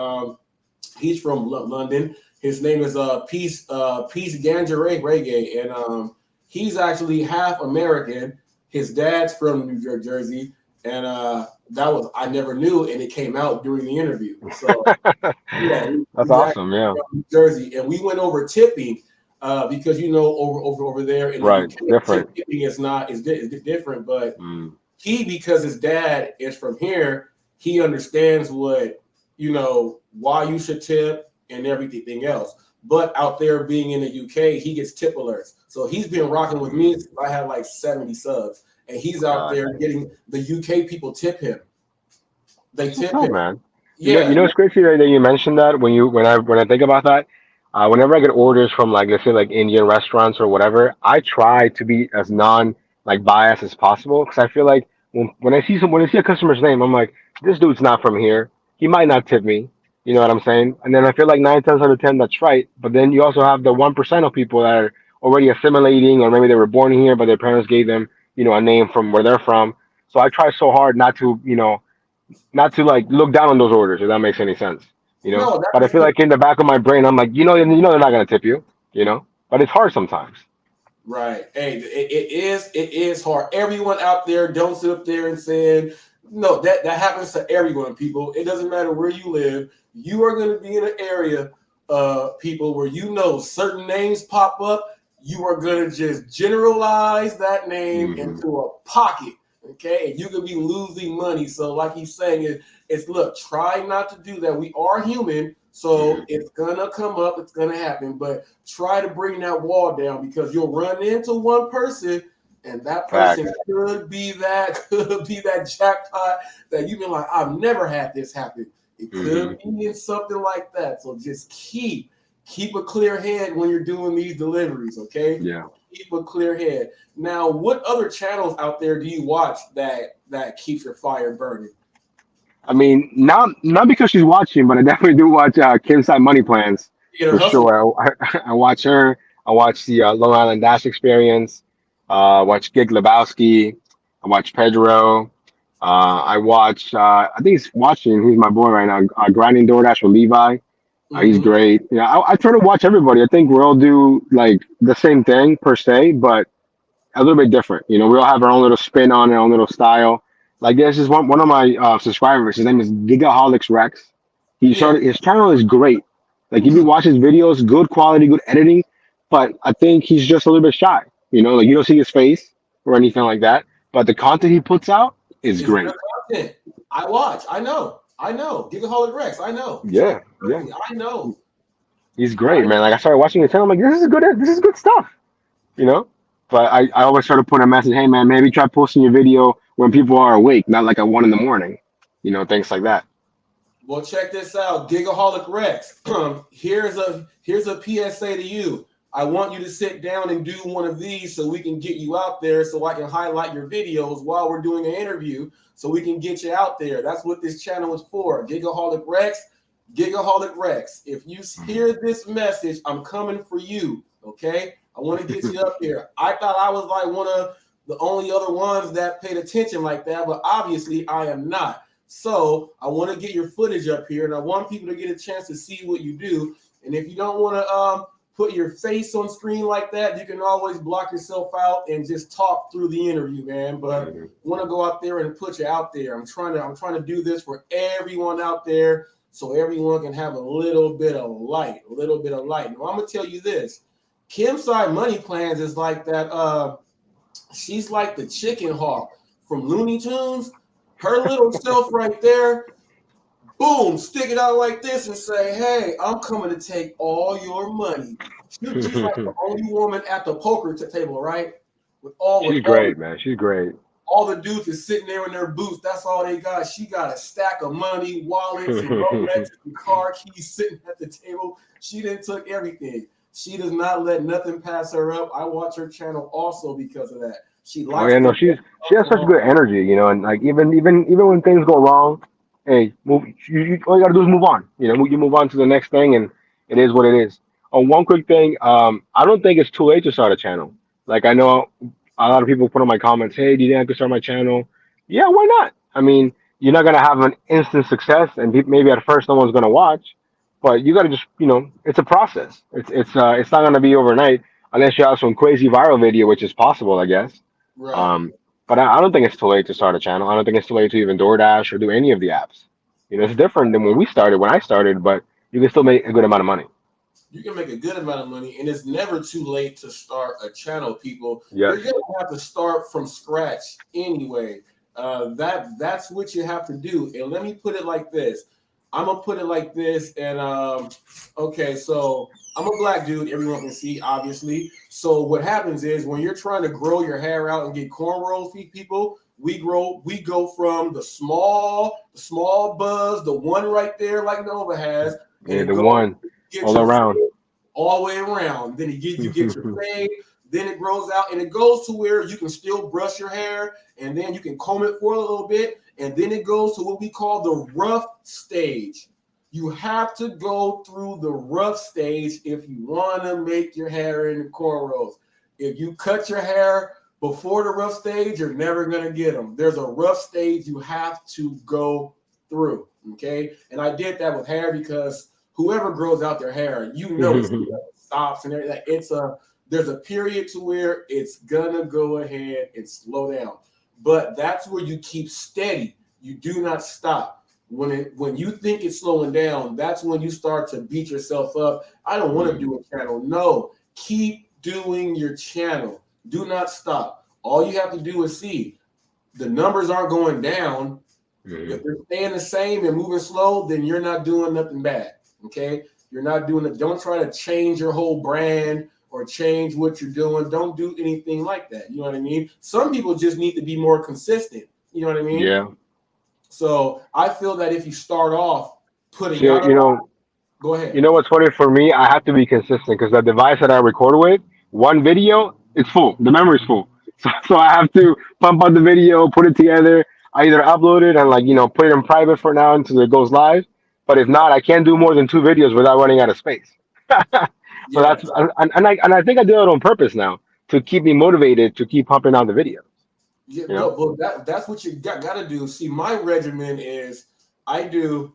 He's from London. His name is Peace Ganja Reggae, and he's actually half American. His dad's from New Jersey, and I never knew, and it came out during the interview. So that's awesome. Yeah, New Jersey, and we went over tipping because over there in the UK, different. Tipping is different, but because his dad is from here, he understands what why you should tip and everything else. But out there being in the UK, he gets tip alerts. So he's been rocking with me since I had like 70 subs. And he's out there getting the UK people tip him. They tip him. Man. Yeah. It's crazy that you mentioned that when I think about that, whenever I get orders from let's say Indian restaurants or whatever, I try to be as biased as possible, because I feel like when I see a customer's name, I'm like, this dude's not from here. He might not tip me. You know what I'm saying? And then I feel like 9 times out of 10, that's right. But then you also have the 1% of people that are already assimilating, or maybe they were born here, but their parents gave them, a name from where they're from. So I try so hard not to look down on those orders, if that makes any sense. No, but I feel like in the back of my brain, I'm like, they're not going to tip you, but it's hard sometimes. Right. Hey, it is hard. Everyone out there, don't sit up there and say, no, that happens to everyone, people. It doesn't matter where you live. You are going to be in an area, people, where certain names pop up. You are going to just generalize that name into a pocket, okay? And you could be losing money. So like he's saying, It's look, try not to do that. We are human, so it's gonna come up, it's gonna happen. But try to bring that wall down because you'll run into one person, and that person could be that jackpot that you've been like, I've never had this happen. It could be in something like that. So just keep a clear head when you're doing these deliveries, okay? Yeah. Keep a clear head. Now, what other channels out there do you watch that keeps your fire burning? I mean, not because she's watching, but I definitely do watch Kim Side Money Plans You for know, hustle. sure. I watch her. I watch the Long Island Dash Experience. I watch Gig Lebowski. I watch Pedro. I watch. I think he's watching. He's my boy right now. Grinding DoorDash with Levi. He's great. Yeah, I try to watch everybody. I think we all do like the same thing per se, but a little bit different. You know, we all have our own little spin on it, our own little style. Like there's just one of my subscribers. His name is Gigaholics Rex. He started his channel is great. Like if you watch his videos, good quality, good editing. But I think he's just a little bit shy. You know, like you don't see his face or anything like that. But the content he puts out is It's great. good content. I watch. I know. Gigaholic Rex. I know. Yeah. I know. He's great, man. Like I started watching his channel, I'm like, this is good stuff. You know? But I always try to put a message, hey man, maybe try posting your video when people are awake, not like at 1 a.m. You know, things like that. Well, check this out, Gigaholic Rex. here's a PSA to you. I want you to sit down and do one of these so we can get you out there, so I can highlight your videos while we're doing an interview, so we can get you out there. That's what this channel is for. Gigaholic Rex. If you hear this message, I'm coming for you. Okay. I want to get you up here. I thought I was like one of the only other ones that paid attention like that, but obviously I am not. So I want to get your footage up here, and I want people to get a chance to see what you do. And if you don't want to put your face on screen like that, you can always block yourself out and just talk through the interview, man. But I want to go out there and put you out there. I'm trying to do this for everyone out there, so everyone can have a little bit of light. Now I'm gonna tell you this. Kim Side Money Plans is like that. She's like the chicken hawk from Looney Tunes. Her little self right there, boom, stick it out like this and say, hey, I'm coming to take all your money. She's like the only woman at the poker table, right? She's great, man. She's great. All the dudes is sitting there in their booths. That's all they got. She got a stack of money, wallets, and Rolex and car keys sitting at the table. She done took everything. She does not let nothing pass her up. I watch her channel also because of that. She likes. Oh yeah, no, she has such good energy, you know, and like even when things go wrong, hey, move. All you gotta do is move on. You know, you move on to the next thing, and it is what it is. Oh, one quick thing. I don't think it's too late to start a channel. Like I know a lot of people put on my comments, hey, do you think I could start my channel? Yeah, why not? I mean, you're not gonna have an instant success, and maybe at first no one's gonna watch, but you gotta just, you know, it's a process. It's not gonna be overnight unless you have some crazy viral video, which is possible, I guess. Right. But I don't think it's too late to start a channel. I don't think it's too late to even DoorDash or do any of the apps. You know, it's different than when I started, but you can still make a good amount of money. You can make a good amount of money, and it's never too late to start a channel, people. Yes. You're gonna have to start from scratch anyway. That's what you have to do. And let me put it like this. I'm gonna put it like this, and okay, so I'm a black dude, everyone can see, obviously. So what happens is when you're trying to grow your hair out and get cornrows, people, we go from the small buzz, the one right there like Nova has. Yeah, the one all around. All the way around. Then you get your fade, then it grows out, and it goes to where you can still brush your hair, and then you can comb it for a little bit, and then it goes to what we call the rough stage. You have to go through the rough stage if you want to make your hair into cornrows. If you cut your hair before the rough stage, you're never going to get them. There's a rough stage you have to go through, okay? And I did that with hair because whoever grows out their hair, you know it stops and everything. There's a period to where it's going to go ahead and slow down. But that's where you keep steady. You do not stop. When you think it's slowing down, that's when you start to beat yourself up. I don't want to do a channel. No, keep doing your channel. Do not stop. All you have to do is see the numbers aren't going down. If they're staying the same and moving slow, then you're not doing nothing bad. Okay, you're not doing it. Don't try to change your whole brand or change what you're doing. Don't do anything like that. You know what I mean? Some people just need to be more consistent. You know what I mean? Yeah. So I feel that if you start off putting So, out a lot, go ahead. you know what's funny for me? I have to be consistent because the device that I record with, one video, it's full. The memory's full. So I have to pump out the video, put it together. I either upload it and put it in private for now until it goes live. But if not, I can't do more than 2 videos without running out of space. So Yeah. I think I do it on purpose now to keep me motivated to keep pumping out the videos. Yeah, You know? well, that's what you got to do. See, my regimen is I do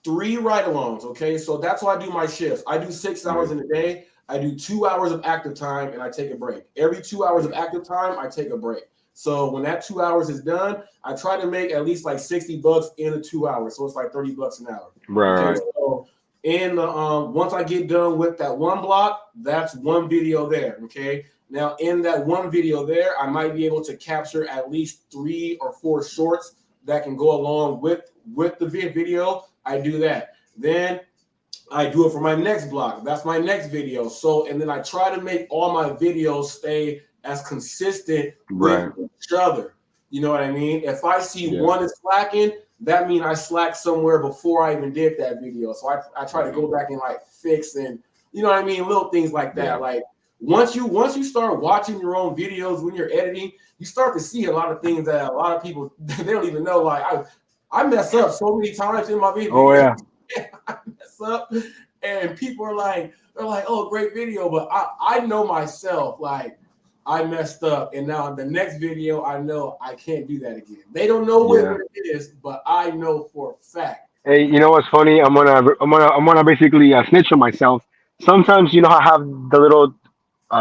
3 ride-alongs. Okay, so that's why I do my shifts. I do 6 hours in a day. I do 2 hours of active time and I take a break. Every 2 hours of active time, I take a break. So when that 2 hours is done, I try to make at least like $60 in the 2 hours. So it's like $30 an hour. Right. Okay, so in the once I get done with that one block, that's one video there. Okay. Now in that one video there, I might be able to capture at least 3 or 4 shorts that can go along with the video. I do that. Then I do it for my next block. That's my next video. So, and then I try to make all my videos stay as consistent with each other. You know what I mean? If I see one is slacking, that means I slacked somewhere before I even did that video. So I try to go back and like fix and, you know what I mean? Little things like that. Yeah. Like once you start watching your own videos when you're editing, you start to see a lot of things that a lot of people, they don't even know. Like I mess up so many times in my videos. Oh yeah. I mess up and people are like, they're like, oh, great video. But I know myself, like I messed up. And now the next video, I know I can't do that again. They don't know what it is, but I know for a fact. Hey, you know what's funny? I'm gonna basically snitch on myself. Sometimes you know I have the little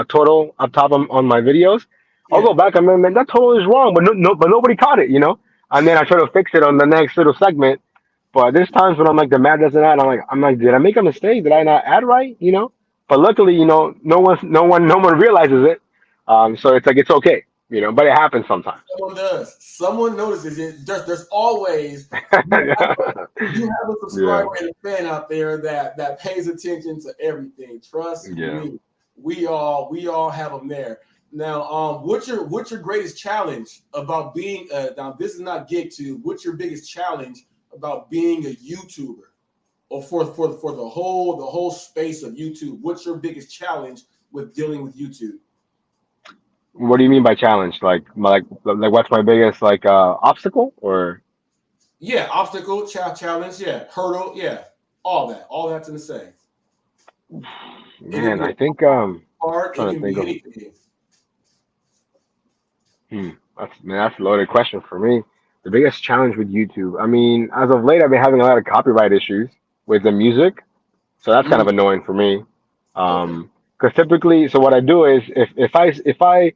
total up top on my videos. I'll go back and man, that total is wrong, but but nobody caught it, you know. And then I try to fix it on the next little segment. But there's times when I'm like the math doesn't add. I'm like, did I make a mistake? Did I not add right? You know. But luckily, you know, no one realizes it. So it's like it's okay, you know. But it happens sometimes. Someone does. Someone notices it. There's always you have a subscriber and a fan out there that pays attention to everything. Trust me. We all have them there. Now, what's your greatest challenge about being now this is not get to what's your biggest challenge about being a YouTuber or for the whole space of YouTube? What's your biggest challenge with dealing with YouTube? What do you mean by challenge? Like what's my biggest obstacle or? Yeah, obstacle, challenge, yeah, hurdle, yeah, all that's in the same. Man, I think hard. It can be anything. That's a loaded question for me. The biggest challenge with YouTube. I mean, as of late, I've been having a lot of copyright issues with the music, so that's kind of annoying for me. Because typically, so what I do is if I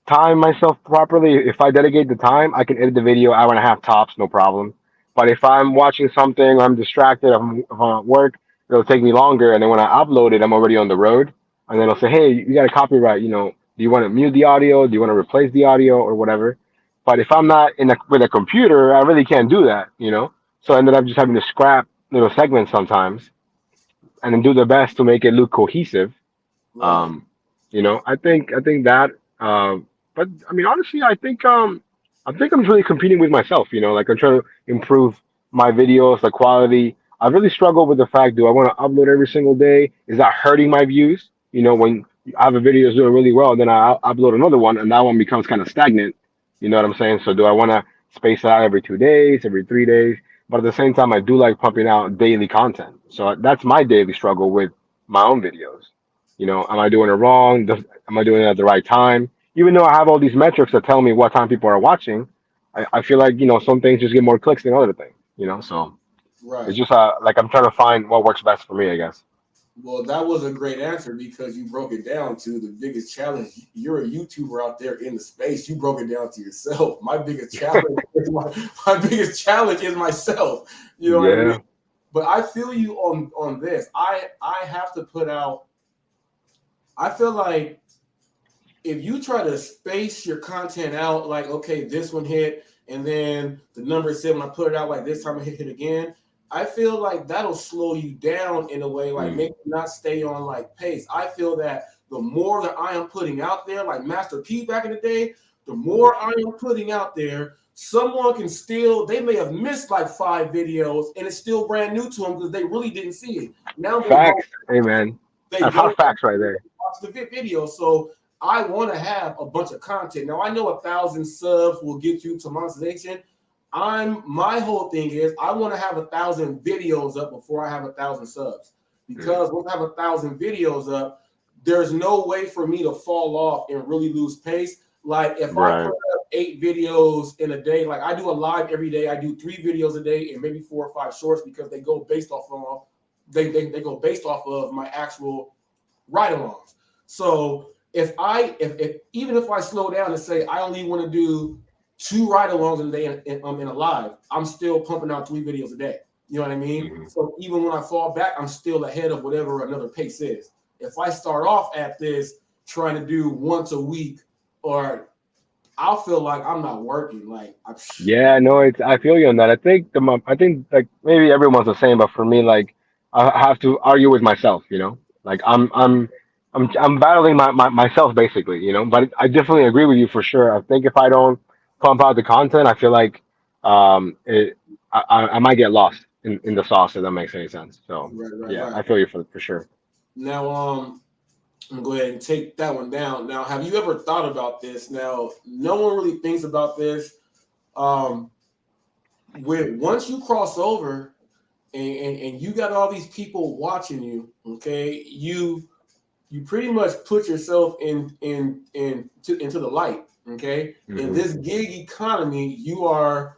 time myself properly, if I delegate the time, I can edit the video hour and a half tops, no problem. But if I'm watching something or I'm distracted, if I'm at work, it'll take me longer. And then when I upload it, I'm already on the road. And then it'll say, hey, you got a copyright. You know, do you want to mute the audio? Do you want to replace the audio or whatever? But if I'm not with a computer, I really can't do that, you know? So I ended up just having to scrap little segments sometimes and then do the best to make it look cohesive. You know, I think that, but I mean, honestly, I think I'm really competing with myself, you know, like I'm trying to improve my videos, the quality. I really struggle with the fact, do I want to upload every single day? Is that hurting my views? You know, when I have a video that's doing really well, then I upload another one and that one becomes kind of stagnant. You know what I'm saying? So do I want to space it out every 2 days, every 3 days? But at the same time, I do like pumping out daily content. So that's my daily struggle with my own videos. You know, am I doing it wrong? Am I doing it at the right time? Even though I have all these metrics that tell me what time people are watching, I feel like, you know, some things just get more clicks than other things, you know? So it's just like I'm trying to find what works best for me, I guess. Well, that was a great answer because you broke it down to the biggest challenge. You're a YouTuber out there in the space. You broke it down to yourself. My biggest challenge my biggest challenge is myself. You know what I mean? But I feel you on this. I have to put out. I feel like if you try to space your content out, like, okay, this one hit and then the number is 7. I put it out like this time I hit it again. I feel like that'll slow you down in a way, like make you not stay on like pace. I feel that the more that I am putting out there, like Master P back in the day, the more I am putting out there, someone can still, they may have missed like 5 videos and it's still brand new to them because they really didn't see it. Now they go, Facts. Hey man, they that's go hot facts right there. watch the video. So I want to have a bunch of content. Now I know 1,000 subs will get you to monetization. My whole thing is I want to have 1,000 videos up before I have 1,000 subs. Because once I have 1,000 videos up, there's no way for me to fall off and really lose pace. Like if I put up 8 videos in a day, like I do a live every day, I do 3 videos a day and maybe 4 or 5 shorts because they go based off of they go based off of my actual ride-alongs. So if even if I slow down and say I only want to do 2 ride-alongs in a day in a live, I'm still pumping out 3 videos a day. You know what I mean? So even when I fall back, I'm still ahead of whatever another pace is. If I start off at this trying to do once a week, or I'll feel like I'm not working. Like Yeah, no, I feel you on that. I think like maybe everyone's the same, but for me, like I have to argue with myself, you know. Like I'm battling myself basically, you know. But I definitely agree with you for sure. I think if I don't pump out the content, I feel like I might get lost in the sauce, if that makes any sense. So yeah, I feel you for sure. Now, I'm gonna go ahead and take that one down. Now, have you ever thought about this? Now, no one really thinks about this. Once you cross over and you got all these people watching you, okay, you pretty much put yourself into the light, okay. In this gig economy, you are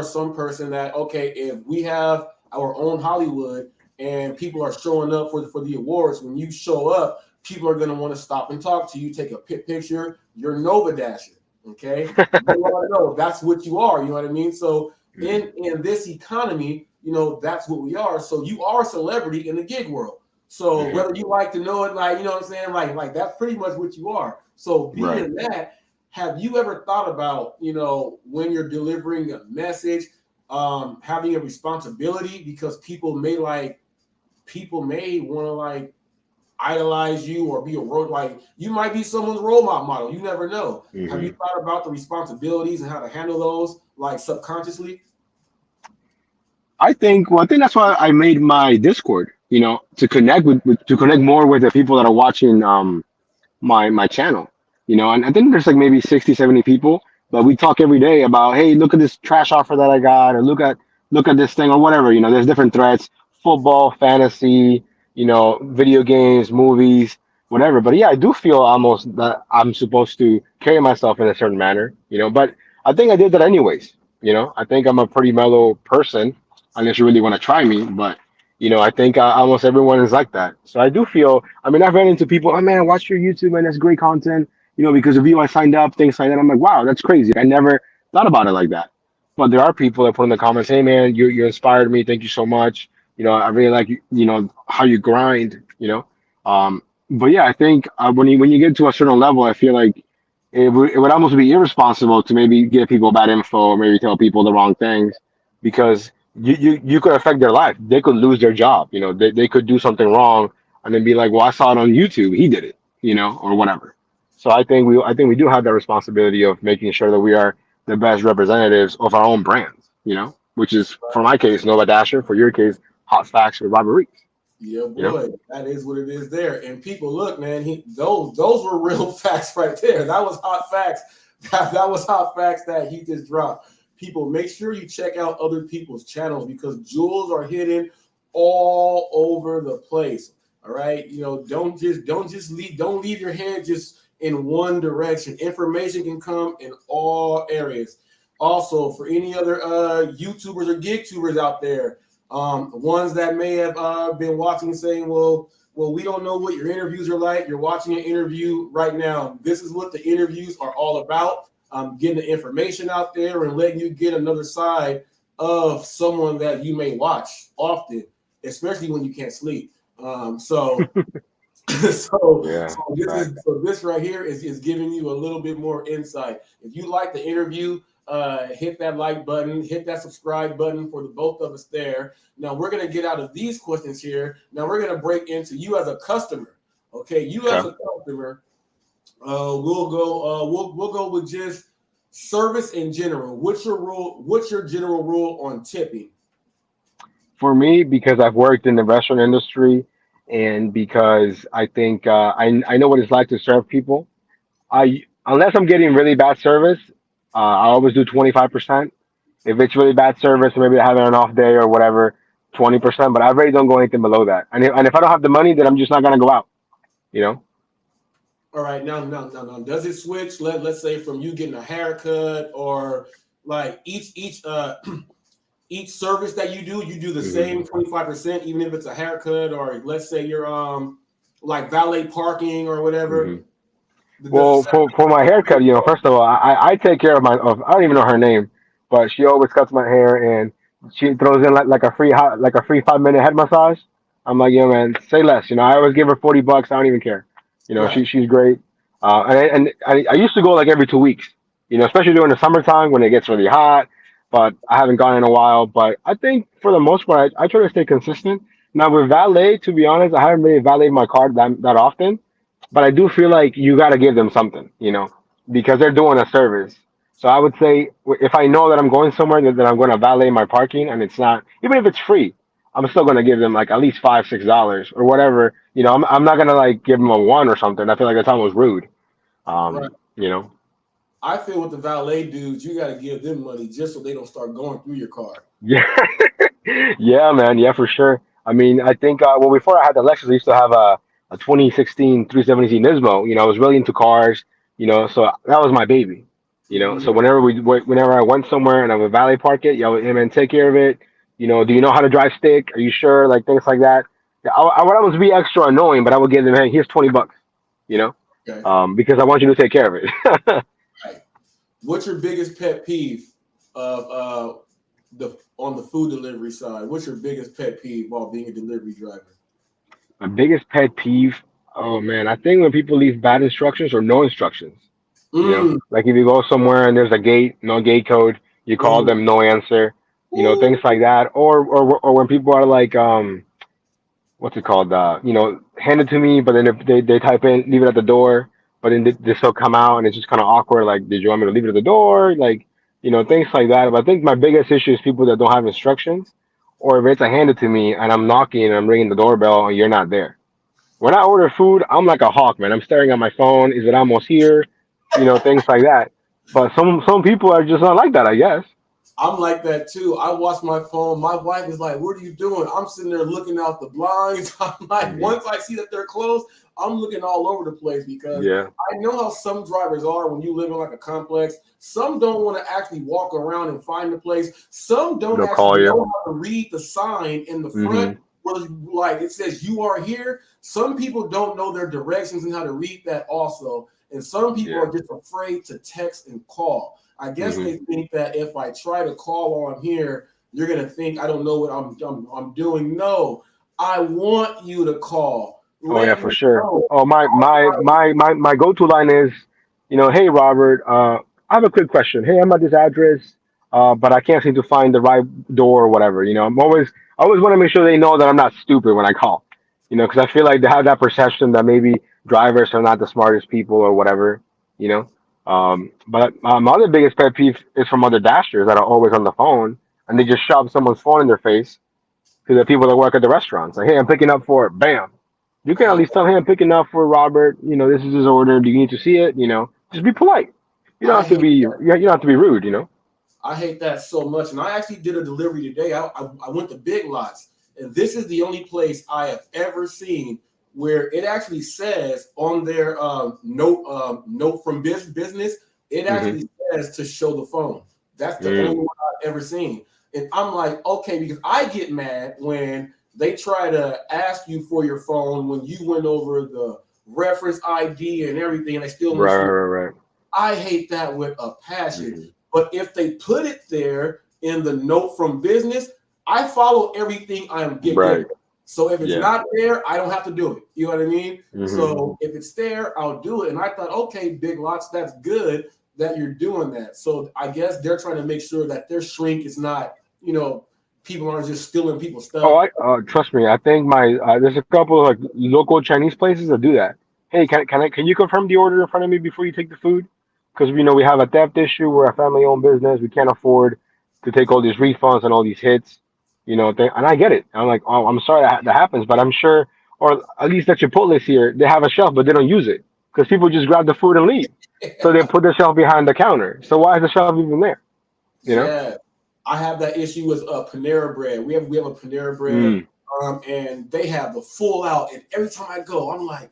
some person that, okay, if we have our own Hollywood and people are showing up for the awards, when you show up, people are going to want to stop and talk to you, take a picture. You're Nova Dasher, okay? No, that's what you are. You know what I mean? So in this economy, you know, that's what we are. So you are a celebrity in the gig world. So whether you like to know it, like, you know what I'm saying? Like that's pretty much what you are. So being that, have you ever thought about, you know, when you're delivering a message, having a responsibility, because people may want to like idolize you or be a role, like you might be someone's role model. You never know. Have you thought about the responsibilities and how to handle those, like subconsciously? I think that's why I made my Discord, you know, to connect to connect more with the people that are watching my channel, you know. And I think there's like maybe 60, 70 people, but we talk every day about, hey, look at this trash offer that I got, or look at this thing or whatever, you know. There's different threads: football, fantasy, you know, video games, movies, whatever. But yeah, I do feel almost that I'm supposed to carry myself in a certain manner, you know. But I think I did that anyways, you know. I think I'm a pretty mellow person, unless you really want to try me. But you know, I think almost everyone is like that. So I do feel. I mean, I've run into people. Oh man, watch your YouTube, man. That's great content. You know, because of you, I signed up. Things like that. I'm like, wow, that's crazy. I never thought about it like that. But there are people that put in the comments, hey man, you inspired me. Thank you so much. You know, I really like you know how you grind. You know, but yeah, I think when you get to a certain level, I feel like it would almost be irresponsible to maybe give people bad info or maybe tell people the wrong things, because you could affect their life. They could lose their job. You know, they could do something wrong and then be like, well, I saw it on YouTube. He did it, you know, or whatever. So I think we do have that responsibility of making sure that we are the best representatives of our own brands, you know, which is for my case, Nova Dasher, for your case, Hot Facts with Robert Reese. Yeah, boy, You know? that is what it is there. And people, look, man, those were real facts right there. That was hot facts. That was hot facts that he just dropped. People, make sure you check out other people's channels, because jewels are hidden all over the place. All right, you know, don't leave your head just in one direction. Information can come in all areas. Also, for any other YouTubers or gig tubers out there, ones that may have been watching and saying, well, we don't know what your interviews are like. You're watching an interview right now. This is what the interviews are all about. Getting the information out there and letting you get another side of someone that you may watch often, especially when you can't sleep. So this right here is giving you a little bit more insight. If you like the interview, hit that like button, hit that subscribe button for the both of us there. Now we're gonna get out of these questions here. Now we're gonna break into you as a customer. Okay, you as a customer. We'll go with just service in general. What's your rule? What's your general rule on tipping? For me, because I've worked in the restaurant industry, and because I think I know what it's like to serve people. Unless I'm getting really bad service, I always do 25%. If it's really bad service, or maybe I have an off day or whatever, 20%. But I really don't go anything below that. And if I don't have the money, then I'm just not gonna go out. You know. All right, now. Does it switch? Let's say from you getting a haircut or like each each service that you do the same 25%, even if it's a haircut or let's say you're like valet parking or whatever. Well, for my haircut, first of all, I take care of I don't even know her name, but she always cuts my hair and she throws in like a free 5-minute head massage. I'm like, yo, man, say less. I always give her $40. I don't even care. Right. She's great. I used to go like every 2 weeks. Especially during the summertime when it gets really hot. But I haven't gone in a while. But I think for the most part, I try to stay consistent. Now with valet, to be honest, I haven't really valeted my car that often. But I do feel like you got to give them something, because they're doing a service. So I would say if I know that I'm going somewhere that I'm going to valet my parking and it's not, even if it's free, I'm still going to give them like at least $5-6 or whatever. I'm not going to like give them a one or something. I feel like that's almost rude. Right. You know. I feel with the valet dudes, you got to give them money just so they don't start going through your car. Yeah, yeah, man, yeah, for sure. I mean, I think before I had the Lexus, I used to have a 2016 370Z Nismo. I was really into cars. So that was my baby. So whenever I went somewhere and I would valet park it, hey man, take care of it. Do you know how to drive stick? Are you sure? Like things like that. Yeah, I would always be extra annoying, but I would give them, hey, here's $20. Okay. Because I want you to take care of it. Right. What's your biggest pet peeve of on the food delivery side? What's your biggest pet peeve while being a delivery driver? My biggest pet peeve, oh man, I think when people leave bad instructions or no instructions. Like if you go somewhere and there's a gate, no gate code, you call them, no answer. Things like that. Or when people are like, what's it called? Hand it to me, but then if they type in, leave it at the door, but then they still come out and it's just kind of awkward. Like, did you want me to leave it at the door? Like, things like that. But I think my biggest issue is people that don't have instructions, or if it's a hand it to me and I'm knocking and I'm ringing the doorbell and you're not there. When I order food, I'm like a hawk, man. I'm staring at my phone. Is it almost here? Things like that. But some people are just not like that, I guess. I'm like that too. I watch my phone. My wife is like, "What are you doing?" I'm sitting there looking out the blinds. I'm like, once I see that they're closed, I'm looking all over the place because I know how some drivers are when you live in like a complex. Some don't want to actually walk around and find the place. Some don't actually know how to read the sign in the front where like it says "You are here." Some people don't know their directions and how to read that also. And some people are just afraid to text and call. I guess they think that if I try to call on here, you're gonna think I don't know what I'm doing. No, I want you to call. Yeah, for sure. Oh, my go-to line is, hey Robert, I have a quick question. Hey, I'm at this address, but I can't seem to find the right door or whatever. I always want to make sure they know that I'm not stupid when I call. Because I feel like they have that perception that maybe drivers are not the smartest people or whatever. But my other biggest pet peeve is from other dashers that are always on the phone and they just shove someone's phone in their face to the people that work at the restaurants. Like, hey, I'm picking up for bam. You can at least tell, hey, I'm picking up for Robert. This is his order. Do you need to see it? Just be polite. You don't have to be. You don't have to be rude. I hate that so much, and I actually did a delivery today. I went to Big Lots, and this is the only place I have ever seen where it actually says on their note from business, it actually says to show the phone. That's the only one I've ever seen. And I'm like, okay, because I get mad when they try to ask you for your phone when you went over the reference ID and everything, and they still right. I hate that with a passion. But if they put it there in the note from business, I follow everything I am getting. Right. So if it's not there, I don't have to do it. You know what I mean? So if it's there, I'll do it. And I thought, okay, Big Lots, that's good. that you're doing that. So I guess they're trying to make sure that their shrink is not, people aren't just stealing people's Oh, stuff. trust me. I think my there's a couple of like local Chinese places that do that. Hey, can you confirm the order in front of me before you take the food? Because we have a theft issue. We're a family-owned business. We can't afford to take all these refunds and all these hits. And I get it. I'm like, oh, I'm sorry that happens, but I'm sure, or at least at Chipotle's here, they have a shelf, but they don't use it because people just grab the food and leave. So they put the shelf behind the counter. So why is the shelf even there? You know? Yeah, I have that issue with Panera Bread. We have a Panera Bread, Mm. and they have the full out. And every time I go, I'm like,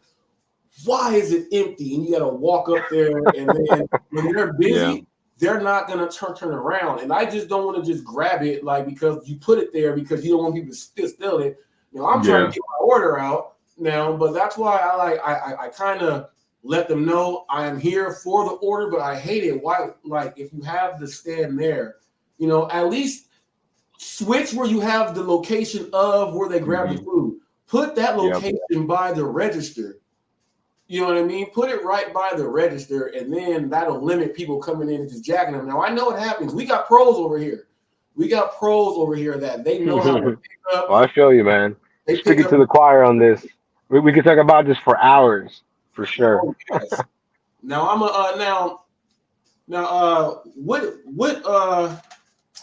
why is it empty? And you got to walk up there, and then when they're busy, Yeah. they're not gonna turn around. And I just don't want to just grab it like because you put it there because you don't want people to steal it. I'm trying to get my order out now, but that's why I kind of let them know I am here for the order, but I hate it. Why? Like if you have the stand there, at least switch where you have the location of where they grab the food. Put that location by the register. You know what I mean? Put it right by the register, and then that'll limit people coming in and just jacking them. Now, I know what happens. We got pros over here. That they know how to pick up. Well, I feel you, man. They Speaking pick up. to the choir on this. We could talk about this for hours, for sure. Oh, yes. Now I'm what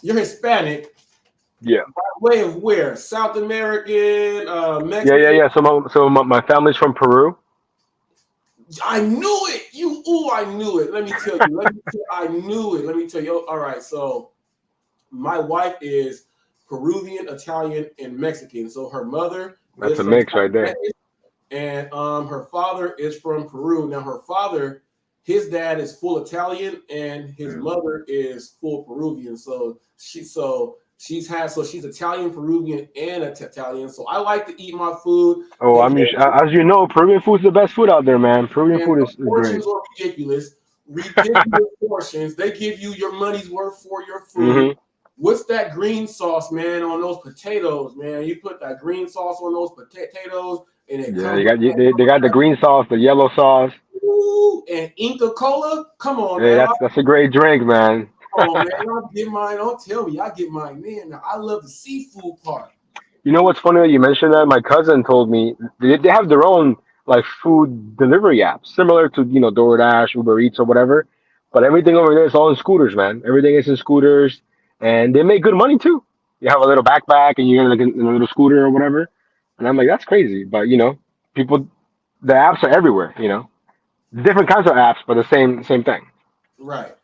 you're Hispanic. Yeah. By way of where? South American, Mexican. Yeah. So my family's from Peru. I knew it. I knew it. Let me tell you. I knew it. Let me tell you. All right. So my wife is Peruvian, Italian, and Mexican. So her mother That's is a from mix right there. and her father is from Peru. Now her father, his dad is full Italian, and his mother is full Peruvian. So she's Italian, Peruvian, and Italian. So I like to eat my food. Oh, as you know, Peruvian food's the best food out there, man. Peruvian food is great. Portions are ridiculous. Ridiculous portions. They give you your money's worth for your food. Mm-hmm. What's that green sauce, man, on those potatoes, man? You put that green sauce on those potatoes, and it comes. They got the green sauce, the yellow sauce. Ooh, and Inca Cola. Come on, Hey, man. that's a great drink, man. Come on, man. I get mine. Don't tell me. I get mine, man. Now, I love the seafood part. You know what's funny that you mentioned that? My cousin told me they have their own like food delivery apps, similar to DoorDash, Uber Eats, or whatever. But everything over there is all in scooters, man. Everything is in scooters, and they make good money too. You have a little backpack, and you're like in a little scooter or whatever. And I'm like, that's crazy. But people, the apps are everywhere. Different kinds of apps, but the same thing. Right.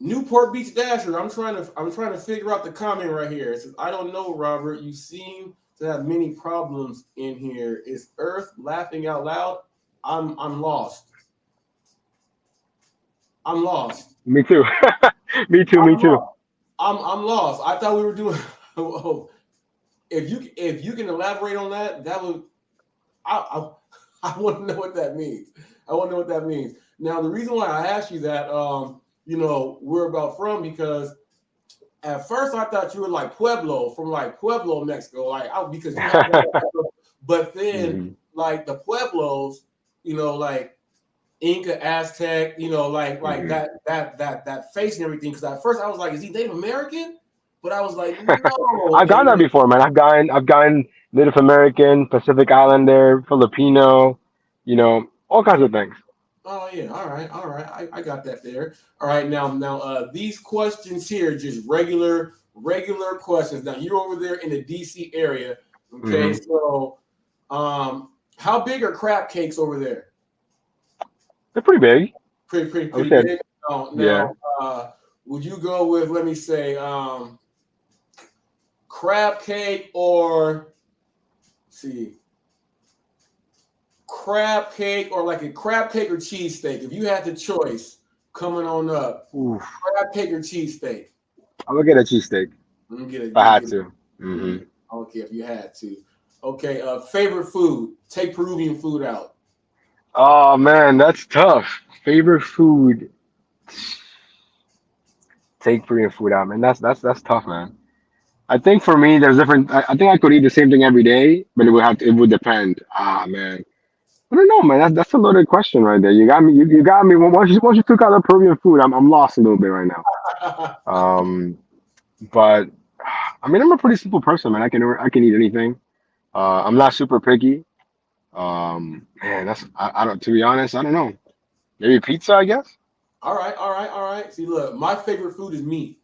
Newport Beach Dasher. I'm trying to figure out the comment right here. It says, I don't know, Robert. You seem to have many problems in here. Is Earth laughing out loud? I'm lost. I'm lost. Me too. Me too. I'm lost. I thought we were doing. If you can elaborate on that, that would. I want to know what that means. Now, the reason why I asked you that, where about from, because at first I thought you were like Pueblo, Mexico, because you have that, but then like the Pueblos, like Inca, Aztec, that face and everything. Because at first I was like, is he Native American? But I was like, no. I've gotten that before, man. I've gotten Native American, Pacific Islander, Filipino, all kinds of things. Oh yeah, all right. I got that there. All right, now these questions here, just regular questions. Now you're over there in the DC area, okay? So, how big are crab cakes over there? They're pretty big. Pretty big. Now, yeah. Would you go with, let me say, crab cake or crab cake or like a crab cake or cheesesteak? If you had the choice coming on up, crab cake or cheesesteak? I would get a cheesesteak. If I had to. Okay, if you had to. Okay, favorite food. Take Peruvian food out. Oh man, that's tough. Favorite food. Take Peruvian food out, man. That's tough, man. I think for me, there's different. I think I could eat the same thing every day, but it would depend. Ah man, I don't know, man. That's a loaded question right there. You got me. You got me. Once you took out the Peruvian food, I'm lost a little bit right now. Um, but I mean, I'm a pretty simple person, man. I can eat anything. I'm not super picky. Man, I don't. To be honest, I don't know. Maybe pizza, I guess. All right, all right, all right. See, look, my favorite food is meat.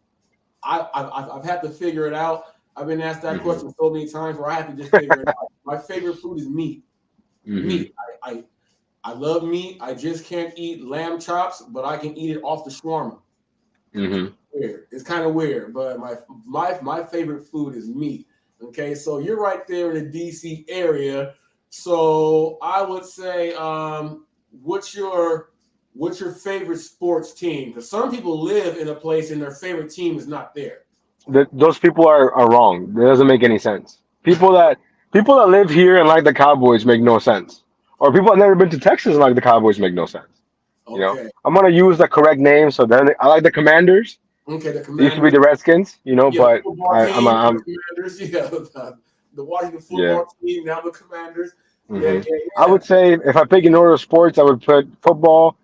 I've had to figure it out. I've been asked that Hmm. question so many times where I have to just figure it out. My favorite food is meat. Hmm. Meat. I love meat. I just can't eat lamb chops, but I can eat it off the shawarma. Hmm. Weird. It's kind of weird, but my favorite food is meat. Okay, so you're right there in the DC area. So I would say, what's your what's your favorite sports team? Because some people live in a place and their favorite team is not there. Those people are wrong. It doesn't make any sense. People that live here and like the Cowboys make no sense. Or people that never been to Texas and like the Cowboys make no sense. You know, Okay. I'm gonna use the correct name. So then I like the Commanders. Okay, the They used to be Commanders. the Redskins. You know, Yeah, the but football I'm team, the I'm Commanders. Yeah, the Washington yeah. football team, now the Commanders. Yeah, Hmm. yeah, I yeah. would say if I pick in order of sports, I would put football,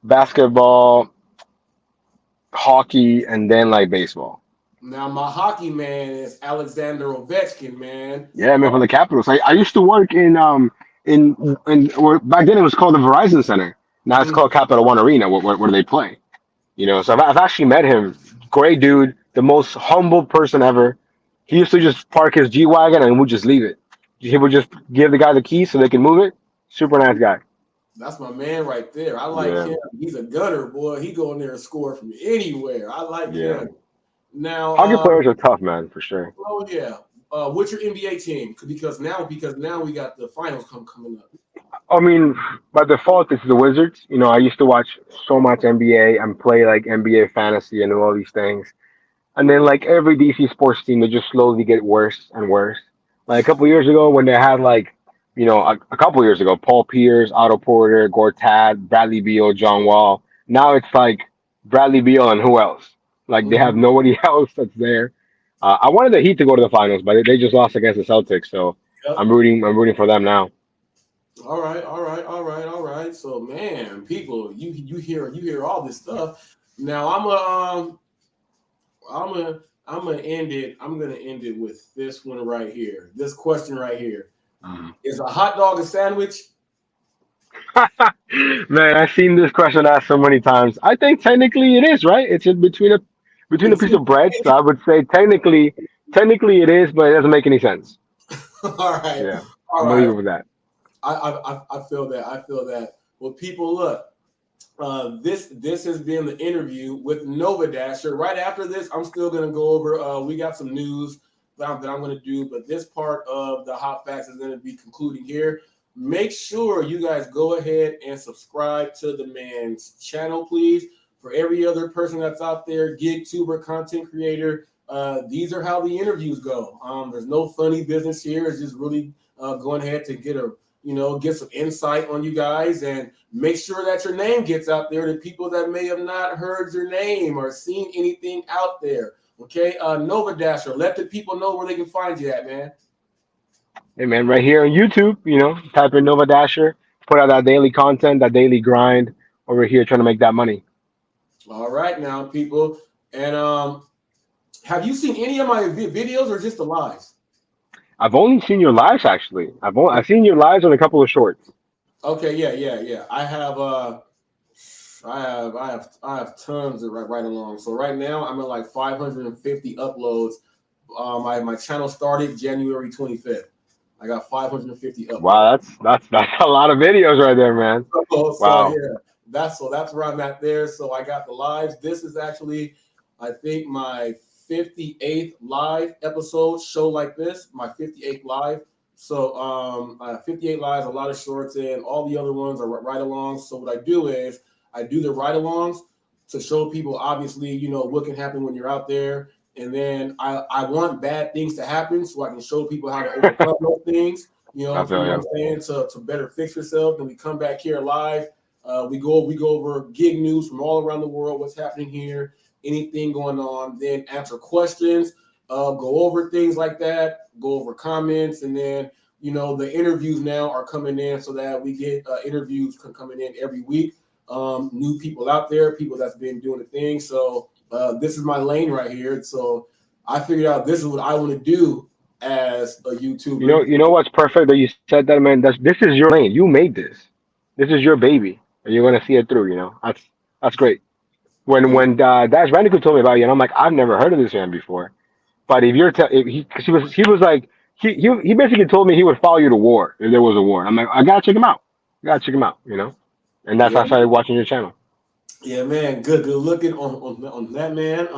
basketball, hockey, and then like baseball. Now my hockey man is Alexander Ovechkin, man. Yeah, I mean for the Capitals. I used to work in back then it was called the Verizon Center. Now it's Mhm. called Capital One Arena where they play. You know, so I've actually met him. Great dude, the most humble person ever. He used to just park his G wagon and would just leave it. He would just give the guy the keys so they can move it. Super nice guy. That's my man right there. I like Yeah, him. He's a gunner, boy. He go in there and score from anywhere. I like yeah. him. Now, Hockey players are tough, man, for sure. oh yeah. What's your NBA team? Because now we got the finals coming up. I mean, by default, it's the Wizards. You know, I used to watch so much NBA and play like NBA fantasy and all these things. And then like every DC sports team, they just slowly get worse and worse. Like a couple years ago, when they had like, a couple years ago, Paul Pierce, Otto Porter, Gortat, Bradley Beal, John Wall. Now it's like Bradley Beal and who else? Like they have Mhm. nobody else that's there. I wanted the Heat to go to the finals, but they just lost against the Celtics, so Yep. I'm rooting for them now. All right, all right, all right, all right. So man, people, you hear all this stuff. Now I'm gonna end it. I'm gonna end it with this one right here. This question right here. Is a hot dog a sandwich? Man, I've seen this question asked so many times. I think technically it is, right? It's in between a It's piece of bread. So I would say technically it is, but it doesn't make any sense. all right, Yeah, all I'm gonna leave right. it with that. I feel that. I feel that. Well, people, look. This has been the interview with Nova Dasher. Right after this, I'm still gonna go over. We got some news that I'm gonna do, but this part of the Hot Facts is gonna be concluding here. Make sure you guys go ahead and subscribe to the man's channel, please. For every other person that's out there, gig tuber, content creator, these are how the interviews go. There's no funny business here. It's just really going ahead to get some insight on you guys and make sure that your name gets out there to people that may have not heard your name or seen anything out there. Okay, Nova Dasher, let the people know where they can find you at, man. Hey man, right here on YouTube, type in Nova Dasher, put out that daily content, that daily grind over here trying to make that money. All right, now, people. And have you seen any of my videos or just the lives? I've only seen your lives actually. I've seen your lives on a couple of shorts. Okay, yeah, yeah, yeah. I have tons of right along. So right now I'm at like 550 uploads. My channel started January 25th. I got 550 uploads. Wow, that's a lot of videos right there, man. So Wow. yeah, that's where I'm at there. So I got the lives. This is actually, I think, my 58th live episode show like this. My 58th live. So 58 lives, a lot of shorts, and all the other ones are ride alongs. So what I do is I do the ride alongs to show people, obviously, what can happen when you're out there. And then I want bad things to happen so I can show people how to overcome those things. I You feel know what you. I'm saying? To better fix yourself. Then we come back here live. We go over gig news from all around the world, what's happening here, anything going on, then answer questions, go over things like that, go over comments, and then you know, the interviews now are coming in so that we get interviews coming in every week. New people out there, people that's been doing the thing. So this is my lane right here. So I figured out this is what I want to do as a YouTuber. You know what's perfect that you said that, man. This is your lane. You made this. This is your baby, and you're gonna see it through. You know, that's great. When Dash Bandicoot told me about you, and I'm like, I've never heard of this man before. But if you're if he, cause he was like he basically told me he would follow you to war if there was a war. I'm like, I gotta check him out. I gotta check him out. You know, and that's how Yeah, I started watching your channel. yeah, man. Good looking on that, man.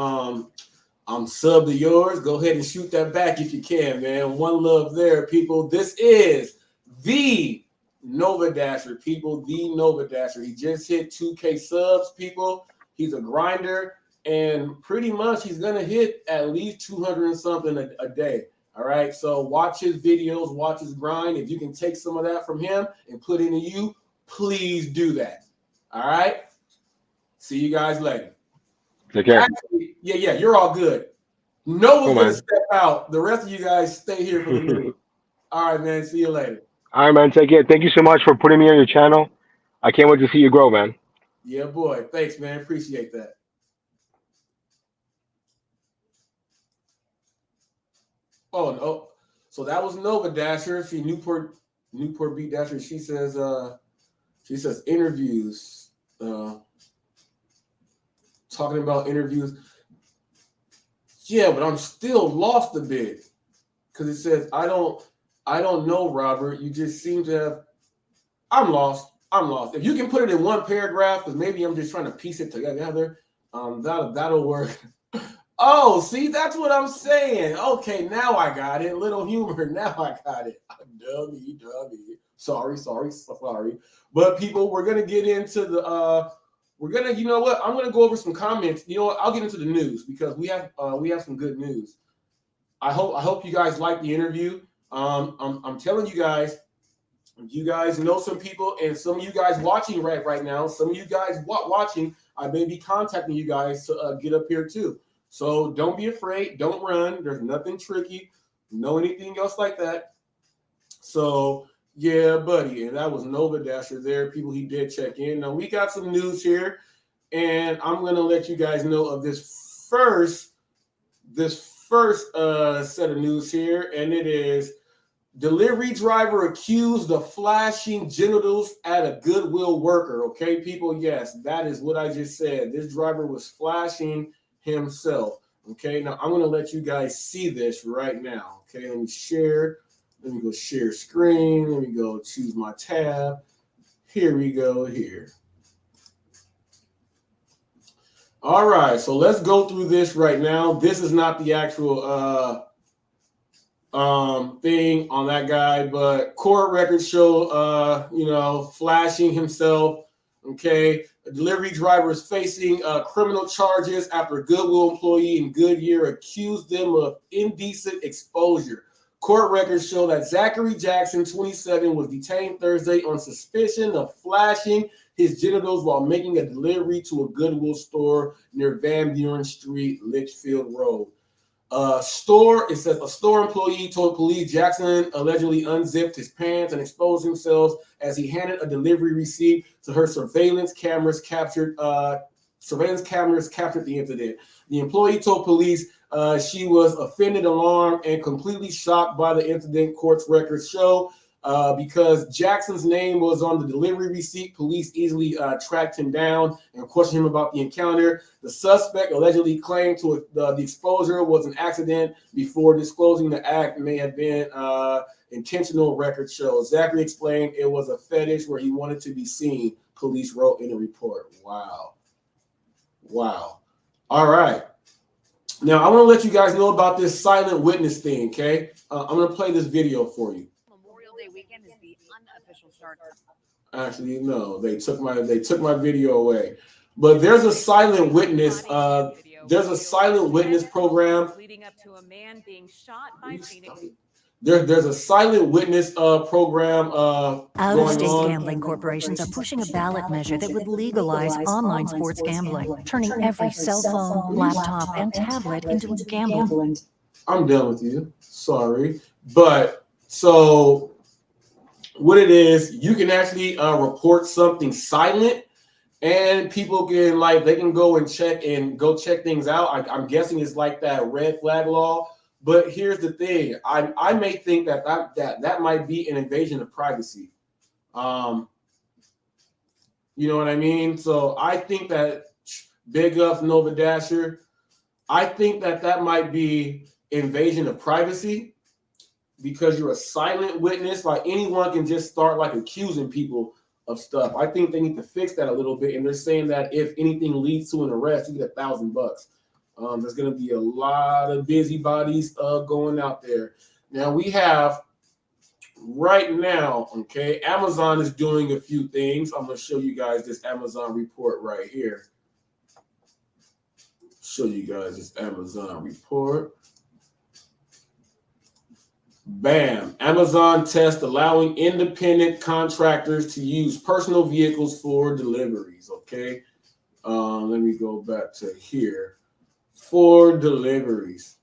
I'm sub to yours. Go ahead and shoot that back if you can, man. One love there, people. This is the Nova Dasher, people. The Nova Dasher. He just hit 2K subs, people. He's a grinder, and pretty much he's gonna hit at least 200 and something a day. All right. So watch his videos, watch his grind. If you can take some of that from him and put into you, please do that. All right. See you guys later. Take care. Actually, yeah, you're all good. Noah's Cool, gonna man. step out. The rest of you guys stay here for the news. All right, man. See you later. All right, man. Take care. Thank you so much for putting me on your channel. I can't wait to see you grow, man. Yeah, boy. Thanks, man. Appreciate that. Oh no. So that was Nova Dasher. She Newport Beat Dasher. She says interviews. Talking about interviews. Yeah, but I'm still lost a bit. Because it says I don't know, Robert. You just seem to have I'm lost. If you can put it in one paragraph, because maybe I'm just trying to piece it together, that'll work. Oh, see, that's what I'm saying. Okay, now I got it. Little humor. Now I got it. Dummy. Sorry. But people, we're gonna get into the you know what? I'm gonna go over some comments. You know what? I'll get into the news because we have some good news. I hope you guys like the interview. I'm telling you guys. You guys know some people, and some of you guys watching right now, some of you guys watching, I may be contacting you guys to get up here too. So don't be afraid. Don't run. There's nothing tricky. No anything else like that. So yeah, buddy. And that was Nova Dasher there. People, he did check in. Now we got some news here, and I'm gonna let you guys know of this first set of news here, and it is delivery driver accused of flashing genitals at a Goodwill worker. Okay, people, yes, that is what I just said. This driver was flashing himself. Okay, now I'm going to let you guys see this right now. Okay, let me share. Let me go share screen. Let me go choose my tab. Here we go here. All right, so let's go through this right now. This is not the actual thing on that guy, but court records show flashing himself. Okay, a delivery driver is facing criminal charges after a Goodwill employee in Goodyear accused them of indecent exposure. Court records show that Zachary Jackson, 27, was detained Thursday on suspicion of flashing his genitals while making a delivery to a Goodwill store near Van Buren Street, Litchfield Road. It says a store employee told police Jackson allegedly unzipped his pants and exposed himself as he handed a delivery receipt to her. Surveillance cameras captured the incident. The employee told police she was offended, alarmed, and completely shocked by the incident. Court's records show because Jackson's name was on the delivery receipt, police easily tracked him down and questioned him about the encounter. The suspect allegedly claimed the exposure was an accident before disclosing the act may have been intentional, record shows. Zachary explained it was a fetish where he wanted to be seen, police wrote in a report. Wow. All right. Now, I want to let you guys know about this silent witness thing, okay? I'm going to play this video for you. Memorial Day weekend is the unofficial start. Actually, no, they took my video away. But there's a silent witness. There's a silent witness program. Leading up to a man being shot by Phoenix. There's a silent witness program Out-of-state gambling corporations are pushing a ballot measure that would legalize online sports gambling, turning every cell phone, laptop, and tablet into gambling. I'm done with you. Sorry. But so what it is, you can actually report something silent, and people can they can go and check things out. I'm guessing it's like that red flag law. But here's the thing: I may think that might be an invasion of privacy. You know what I mean? So I think that big up Nova Dasher. I think that might be invasion of privacy because you're a silent witness. Like anyone can just start accusing people of stuff. I think they need to fix that a little bit. And they're saying that if anything leads to an arrest, you get $1,000. There's going to be a lot of busybodies going out there. Now we have right now, okay, Amazon is doing a few things. I'm going to show you guys this Amazon report right here. Show you guys this Amazon report. Bam. Amazon test allowing independent contractors to use personal vehicles for deliveries. Okay. Let me go back to here. For deliveries.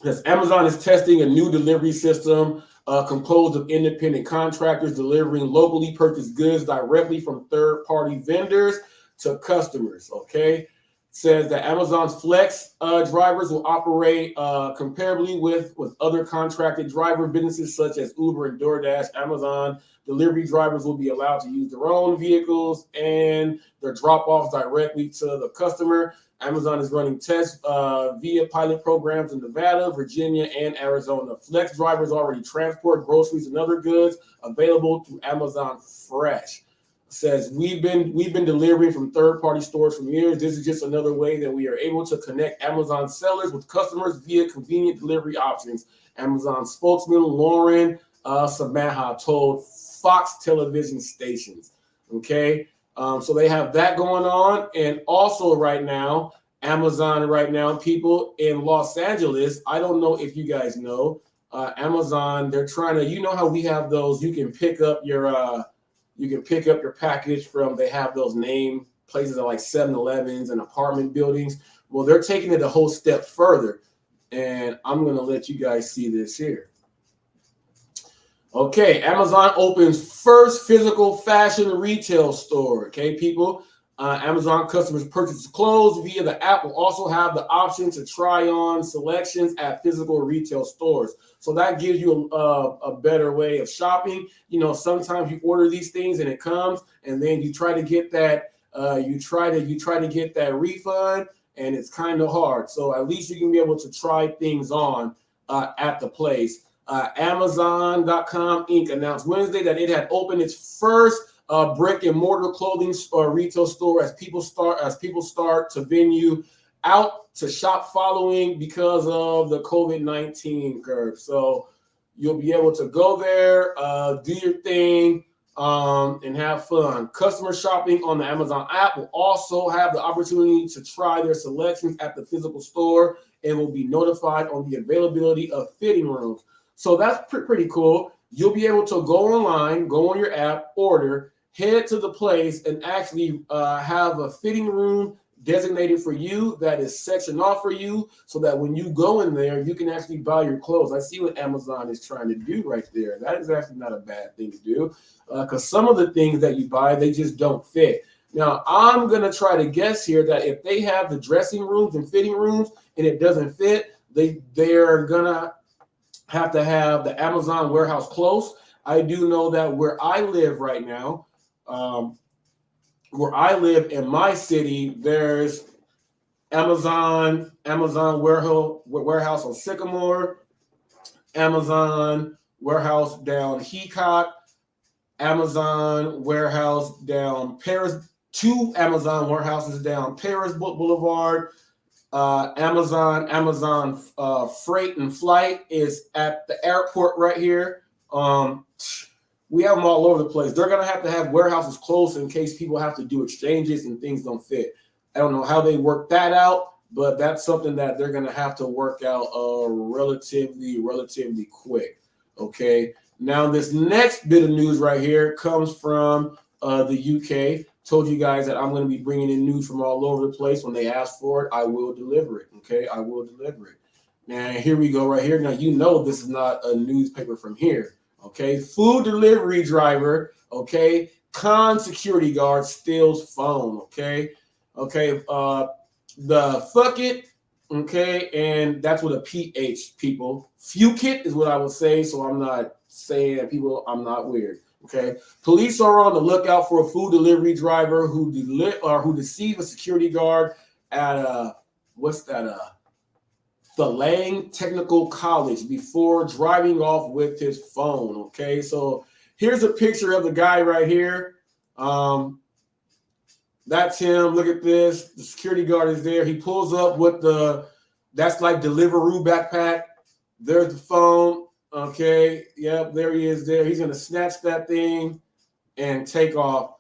Yes, Amazon is testing a new delivery system composed of independent contractors delivering locally purchased goods directly from third-party vendors to customers. Okay. Says that Amazon's Flex drivers will operate comparably with other contracted driver businesses such as Uber and DoorDash. Amazon delivery drivers will be allowed to use their own vehicles and their drop-offs directly to the customer. Amazon is running tests via pilot programs in Nevada, Virginia, and Arizona. Flex drivers already transport groceries and other goods available through Amazon Fresh. Says we've been delivering from third-party stores for years. This is just another way that we are able to connect Amazon sellers with customers via convenient delivery options. Amazon spokesman Lauren Samaha told Fox television stations. Okay, so they have that going on, and also right now, Amazon right now, people in Los Angeles. I don't know if you guys know, Amazon. They're trying to. You know how we have those. You can pick up your. You can pick up your package from, they have those name places like 7-Elevens and apartment buildings. Well, they're taking it a whole step further. And I'm going to let you guys see this here. Okay, Amazon opens first physical fashion retail store. Okay, people. Amazon customers purchase clothes via the app will also have the option to try on selections at physical retail stores. So that gives you a better way of shopping. You know, sometimes you order these things and it comes, and then you try to get that you try to get that refund, and it's kind of hard. So at least you can be able to try things on at the place. Amazon.com Inc. announced Wednesday that it had opened its first brick and mortar clothing or retail store as people start to venue out to shop following because of the COVID-19 curve. So you'll be able to go there, do your thing, and have fun. Customer shopping on the Amazon app will also have the opportunity to try their selections at the physical store and will be notified on the availability of fitting rooms. So that's pretty cool. You'll be able to go online, go on your app, order, head to the place, and actually have a fitting room designated for you that is sectioned off for you so that when you go in there, you can actually buy your clothes. I see what Amazon is trying to do right there. That is actually not a bad thing to do because some of the things that you buy, they just don't fit. Now, I'm going to try to guess here that if they have the dressing rooms and fitting rooms and it doesn't fit, they're going to have the Amazon warehouse close. I do know that where I live right now, where I live in my city, there's Amazon warehouse on Sycamore, Amazon warehouse down Heacock, Amazon warehouse down Paris, 2 Amazon warehouses down Paris Boulevard. Amazon Freight and Flight is at the airport right here. We have them all over the place. They're going to have warehouses closed in case people have to do exchanges and things don't fit. I don't know how they work that out, but that's something that they're going to have to work out relatively quick. Okay. Now, this next bit of news right here comes from the UK. Told you guys that I'm going to be bringing in news from all over the place. When they ask for it, I will deliver it. Okay. I will deliver it. Now, here we go right here. Now, you know this is not a newspaper from here. Okay, food delivery driver. Okay, con security guard steals phone. Okay, the fuck it. Okay, and that's with a PH, people. Fuke it is what I would say, so I'm not saying that people, I'm not weird. Okay, police are on the lookout for a food delivery driver who deceived a security guard at the Lang Technical College before driving off with his phone. Okay, so here's a picture of the guy right here. That's him. Look at this. The security guard is there. He pulls up with that's like Deliveroo backpack. There's the phone. Okay, yep, there he is there. He's gonna snatch that thing and take off.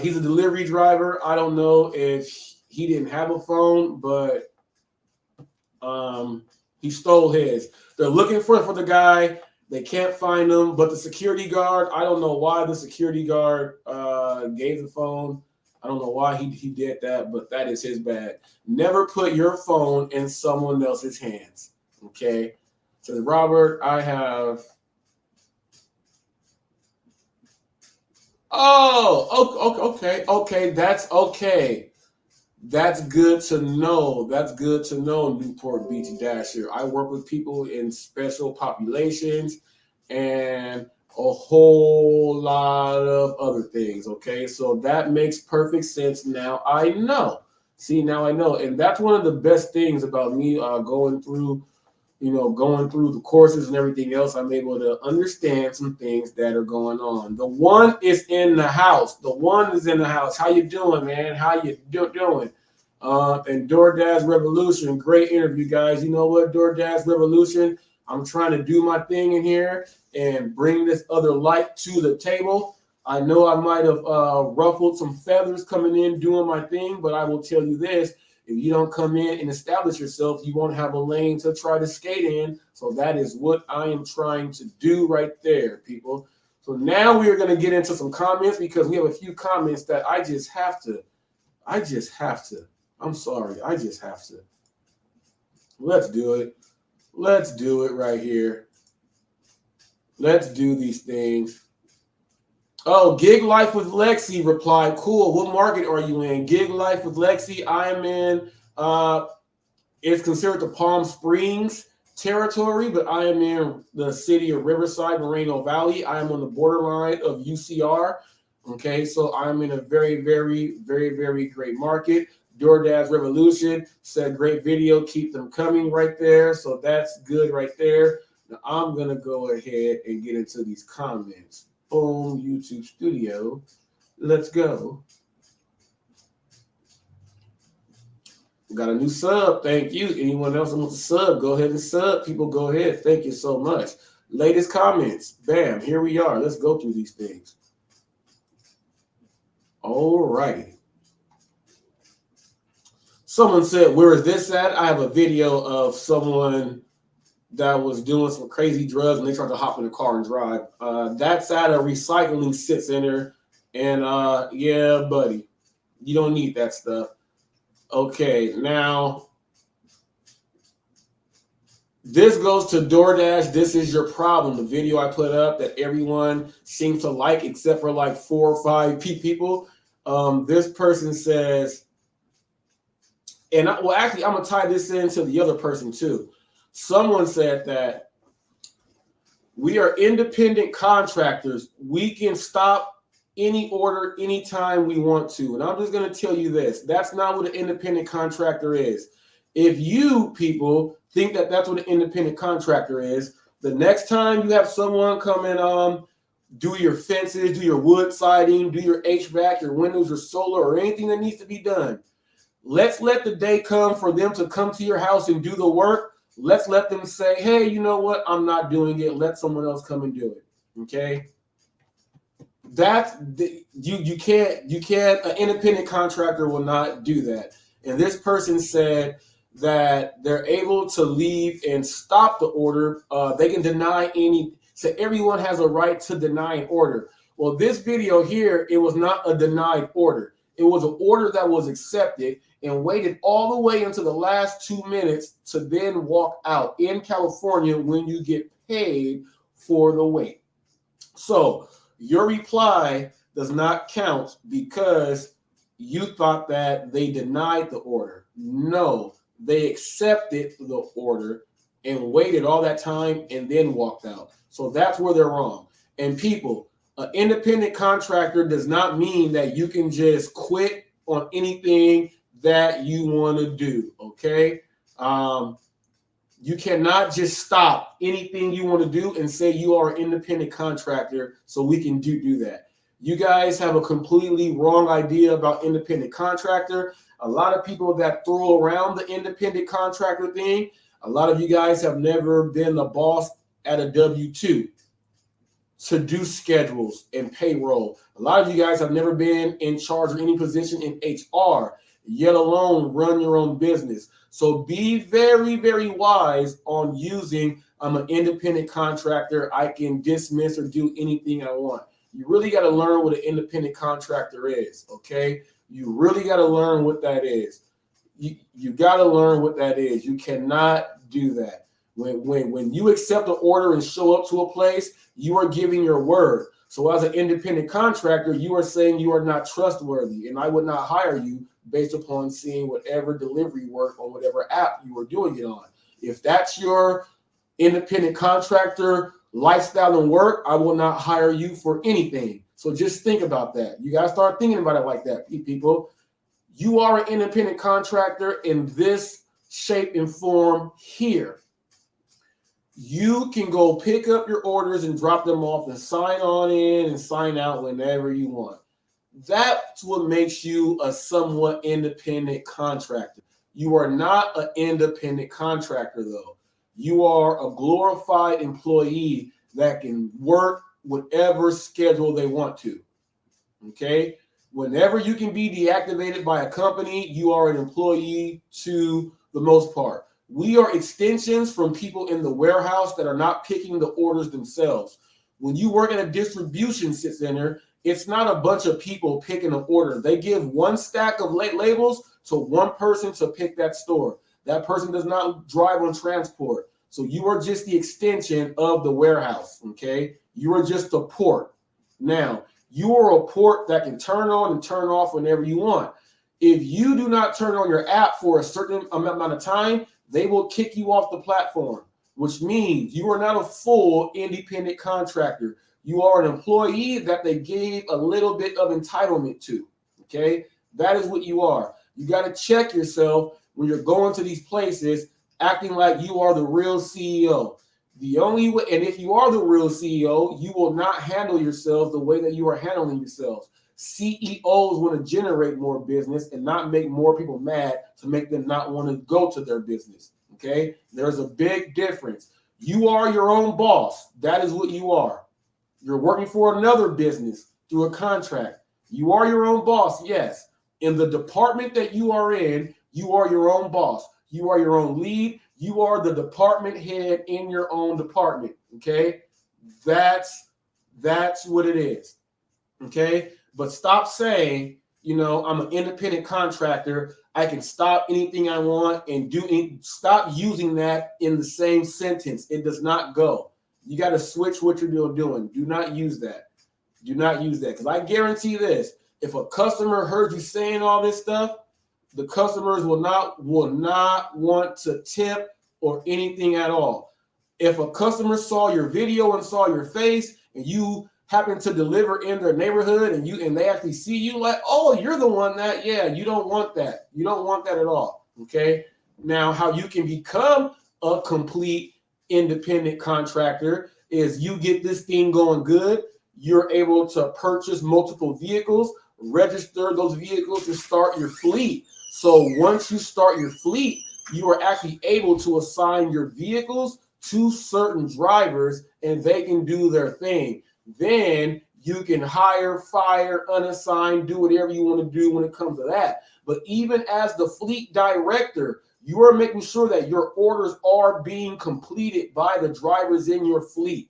He's a delivery driver. I don't know if he didn't have a phone, but he stole his. They're looking for the guy. They can't find him, but the security guard, I don't know why the security guard gave the phone. I don't know why he did that, but that is his bad. Never put your phone in someone else's hands. Okay. So Robert, I have. Oh, okay. That's okay. That's good to know. That's good to know, Newport Beach Dasher. I work with people in special populations and a whole lot of other things. Okay, so that makes perfect sense. Now I know. See, now I know, and that's one of the best things about me going through the courses and everything else. I'm able to understand some things that are going on. The one is in the house. The one is in the house. How you doing, man? How you doing? And DoorDash Revolution, great interview, guys. You know what, DoorDash Revolution, I'm trying to do my thing in here and bring this other light to the table. I know I might have ruffled some feathers coming in doing my thing, but I will tell you this. If you don't come in and establish yourself, you won't have a lane to try to skate in. So that is what I am trying to do right there, people. So now we are going to get into some comments because we have a few comments that I just have to. I'm sorry. I just have to. Let's do it. Let's do it right here. Let's do these things. Oh, Gig Life with Lexi replied, cool. What market are you in? Gig Life with Lexi, I am in, it's considered the Palm Springs territory, but I am in the city of Riverside, Moreno Valley. I am on the borderline of UCR. Okay, so I'm in a very, very, very, very great market. DoorDash Revolution said, great video. Keep them coming right there. So that's good right there. Now I'm going to go ahead and get into these comments. Boom, YouTube Studio. Let's go. Got a new sub. Thank you. Anyone else wants to sub, go ahead and sub. People, go ahead. Thank you so much. Latest comments. Bam. Here we are. Let's go through these things. All righty. Someone said, where is this at? I have a video of someone that was doing some crazy drugs and they tried to hop in the car and drive. That's at a recycling center. And yeah, buddy, you don't need that stuff. Okay, now this goes to DoorDash. This is your problem. The video I put up that everyone seems to like, except for like 4 or 5 people. This person says, and actually, I'm gonna tie this into the other person too. Someone said that we are independent contractors. We can stop any order anytime we want to. And I'm just going to tell you this. That's not what an independent contractor is. If you people think that that's what an independent contractor is, the next time you have someone come and do your fences, do your wood siding, do your HVAC, your windows, your solar, or anything that needs to be done, let's let the day come for them to come to your house and do the work. Let's let them say, hey, you know what? I'm not doing it. Let someone else come and do it. Okay. That's you can't, an independent contractor will not do that. And this person said that they're able to leave and stop the order. They can deny so everyone has a right to deny an order. Well, this video here, it was not a denied order. It was an order that was accepted and waited all the way into the last 2 minutes to then walk out in California when you get paid for the wait. So your reply does not count because you thought that they denied the order. No, they accepted the order and waited all that time and then walked out. So that's where they're wrong. And people, an independent contractor does not mean that you can just quit on anything that you want to do, okay? You cannot just stop anything you want to do and say you are an independent contractor so we can do that. You guys have a completely wrong idea about independent contractor. A lot of people that throw around the independent contractor thing, a lot of you guys have never been the boss at a W-2 to do schedules and payroll. A lot of you guys have never been in charge of any position in HR, yet alone run your own business. So be very, very wise on using, I'm an independent contractor. I can dismiss or do anything I want. You really got to learn what an independent contractor is, okay? You really got to learn what that is. You got to learn what that is. You cannot do that. When you accept an order and show up to a place, you are giving your word. So as an independent contractor, you are saying you are not trustworthy, and I would not hire you based upon seeing whatever delivery work on whatever app you are doing it on. If that's your independent contractor lifestyle and work, I will not hire you for anything. So just think about that. You got to start thinking about it like that, people. You are an independent contractor in this shape and form here. You can go pick up your orders and drop them off and sign on in and sign out whenever you want. That's what makes you a somewhat independent contractor. You are not an independent contractor, though. You are a glorified employee that can work whatever schedule they want to. Okay? Whenever you can be deactivated by a company, you are an employee to the most part. We are extensions from people in the warehouse that are not picking the orders themselves. When you work at a distribution center, it's not a bunch of people picking an order. They give one stack of labels to one person to pick that store. That person does not drive on transport. So you are just the extension of the warehouse, okay? You are just a port. Now, you are a port that can turn on and turn off whenever you want. If you do not turn on your app for a certain amount of time, they will kick you off the platform, which means you are not a full independent contractor. You are an employee that they gave a little bit of entitlement to, okay? That is what you are. You got to check yourself when you're going to these places acting like you are the real CEO. The only way, and if you are the real CEO, you will not handle yourselves the way that you are handling yourselves. CEOs want to generate more business and not make more people mad to make them not want to go to their business, okay? There's a big difference. You are your own boss. That is what you are. You're working for another business through a contract. You are your own boss, yes. In the department that you are in, you are your own boss. You are your own lead. You are the department head in your own department, okay? That's what it is, okay? But stop saying, you know, I'm an independent contractor. I can stop anything I want and stop using that in the same sentence. It does not go. You got to switch what you're doing. Do not use that. Do not use that. Because I guarantee this, if a customer heard you saying all this stuff, the customers will not want to tip or anything at all. If a customer saw your video and saw your face and you happen to deliver in their neighborhood and they actually see you like, oh, you're the one that, yeah, you don't want that. You don't want that at all, okay? Now, how you can become a complete independent contractor is you get this thing going good. You're able to purchase multiple vehicles, register those vehicles to start your fleet. So once you start your fleet, you are actually able to assign your vehicles to certain drivers and they can do their thing. Then you can hire, fire, unassign, do whatever you want to do when it comes to that. But even as the fleet director, you are making sure that your orders are being completed by the drivers in your fleet,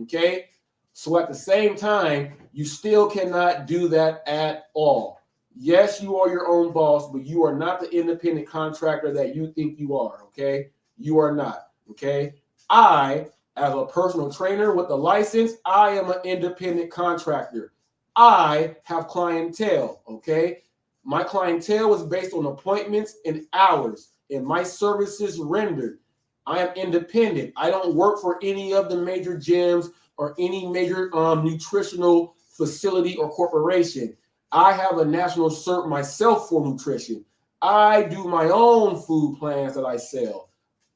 okay? So at the same time, you still cannot do that at all. Yes, you are your own boss, but you are not the independent contractor that you think you are, okay? You are not, okay? I As a personal trainer with a license, I am an independent contractor. I have clientele, okay? My clientele is based on appointments and hours and my services rendered. I am independent. I don't work for any of the major gyms or any major nutritional facility or corporation. I have a national cert myself for nutrition. I do my own food plans that I sell.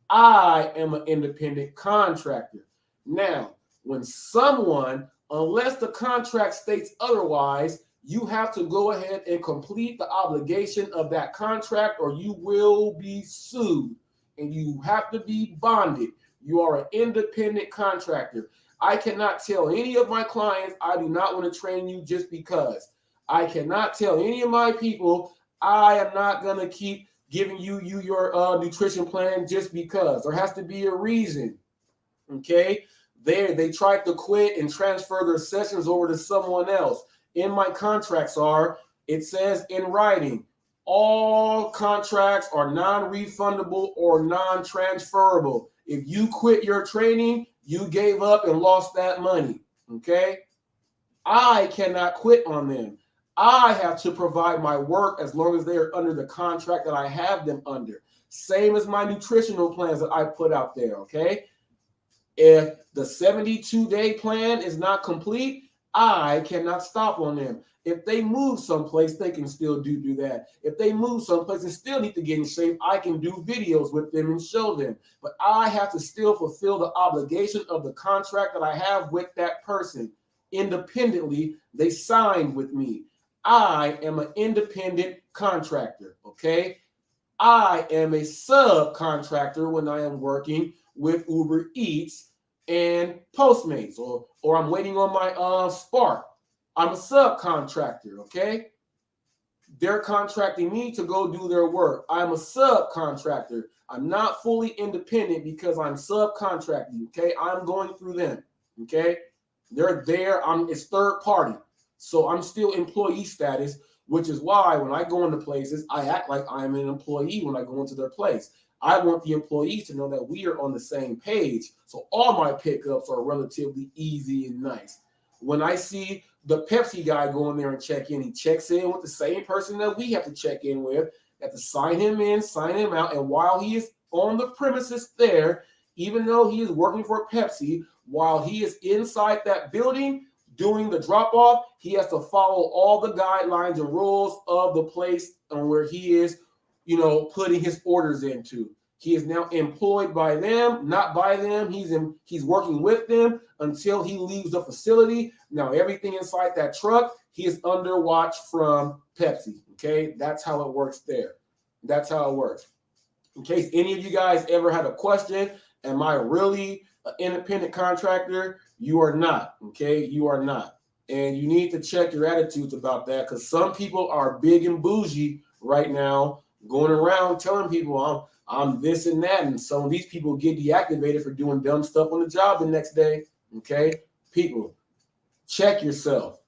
I am an independent contractor. Now, when someone, unless the contract states otherwise, you have to go ahead and complete the obligation of that contract or you will be sued and you have to be bonded. You are an independent contractor. I cannot tell any of my clients I do not want to train you just because. I cannot tell any of my people I am not going to keep giving you your nutrition plan just because. There has to be a reason. Okay? They tried to quit and transfer their sessions over to someone else. In my contracts it says in writing, all contracts are non-refundable or non-transferable. If you quit your training, you gave up and lost that money. Okay? I cannot quit on them. I have to provide my work as long as they are under the contract that I have them under. Same as my nutritional plans that I put out there, okay? If the 72-day plan is not complete, I cannot stop on them. If they move someplace, they can still do that. If they move someplace and still need to get in shape, I can do videos with them and show them. But I have to still fulfill the obligation of the contract that I have with that person. Independently, they signed with me. I am an independent contractor, okay? I am a subcontractor when I am working with Uber Eats and Postmates, or I'm waiting on my Spark. I'm a subcontractor, okay? They're contracting me to go do their work. I'm a subcontractor. I'm not fully independent because I'm subcontracting, okay? I'm going through them, okay? They're there. It's third party. So I'm still employee status, which is why when I go into places, I act like I'm an employee when I go into their place. I want the employees to know that we are on the same page. So all my pickups are relatively easy and nice. When I see the Pepsi guy go in there and check in, he checks in with the same person that we have to check in with, have to sign him in, sign him out. And while he is on the premises there, even though he is working for Pepsi, while he is inside that building doing the drop-off, he has to follow all the guidelines and rules of the place and where he is, putting his orders into. He is now employed by them, not by them. He's working with them until he leaves the facility. Now, everything inside that truck, he is under watch from Pepsi, okay? That's how it works there. That's how it works. In case any of you guys ever had a question, am I really an independent contractor? You are not, okay? You are not. And you need to check your attitudes about that because some people are big and bougie right now going around telling people I'm this and that. And some of these people get deactivated for doing dumb stuff on the job the next day, okay? People, check yourself.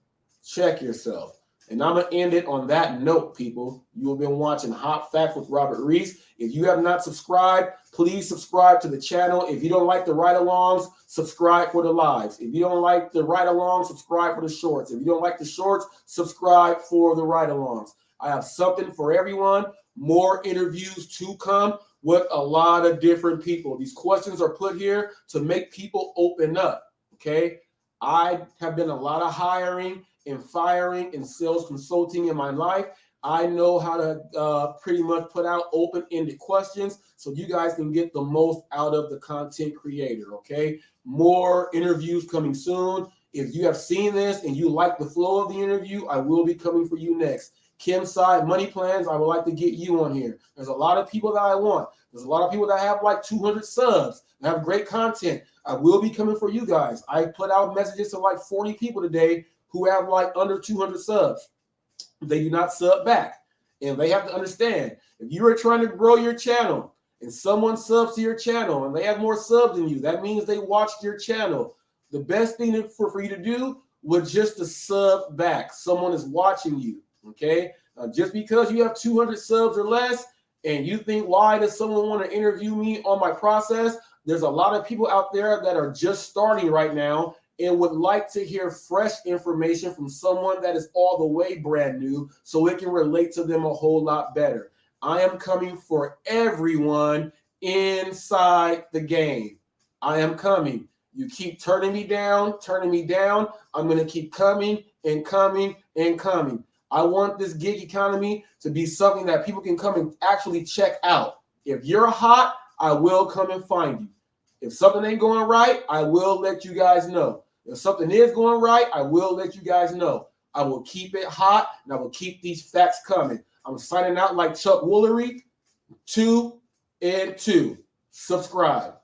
Check yourself. And I'm going to end it on that note, people. You have been watching Hot Facts with Robert Reese. If you have not subscribed, please subscribe to the channel. If you don't like the ride-alongs, subscribe for the lives. If you don't like the ride-alongs, subscribe for the shorts. If you don't like the shorts, subscribe for the ride-alongs. I have something for everyone. More interviews to come with a lot of different people. These questions are put here to make people open up, okay? I have done a lot of hiring and firing and sales consulting in my life. I know how to pretty much put out open-ended questions so you guys can get the most out of the content creator, okay? More interviews coming soon. If you have seen this and you like the flow of the interview, I will be coming for you next. Kim Side Money Plans, I would like to get you on here. There's a lot of people that I want. There's a lot of people that have like 200 subs and have great content. I will be coming for you guys. I put out messages to like 40 people today who have like under 200 subs. They do not sub back. And they have to understand, if you are trying to grow your channel and someone subs to your channel and they have more subs than you, that means they watched your channel. The best thing for you to do was just to sub back. Someone is watching you, okay? Just because you have 200 subs or less and you think, why does someone want to interview me on my process? There's a lot of people out there that are just starting right now and would like to hear fresh information from someone that is all the way brand new so it can relate to them a whole lot better. I am coming for everyone inside the game. I am coming. You keep turning me down. I'm going to keep coming and coming and coming. I want this gig economy to be something that people can come and actually check out. If you're hot, I will come and find you. If something ain't going right, I will let you guys know. If something is going right, I will let you guys know. I will keep it hot, and I will keep these facts coming. I'm signing out like Chuck Woolery. 2 and 2. Subscribe.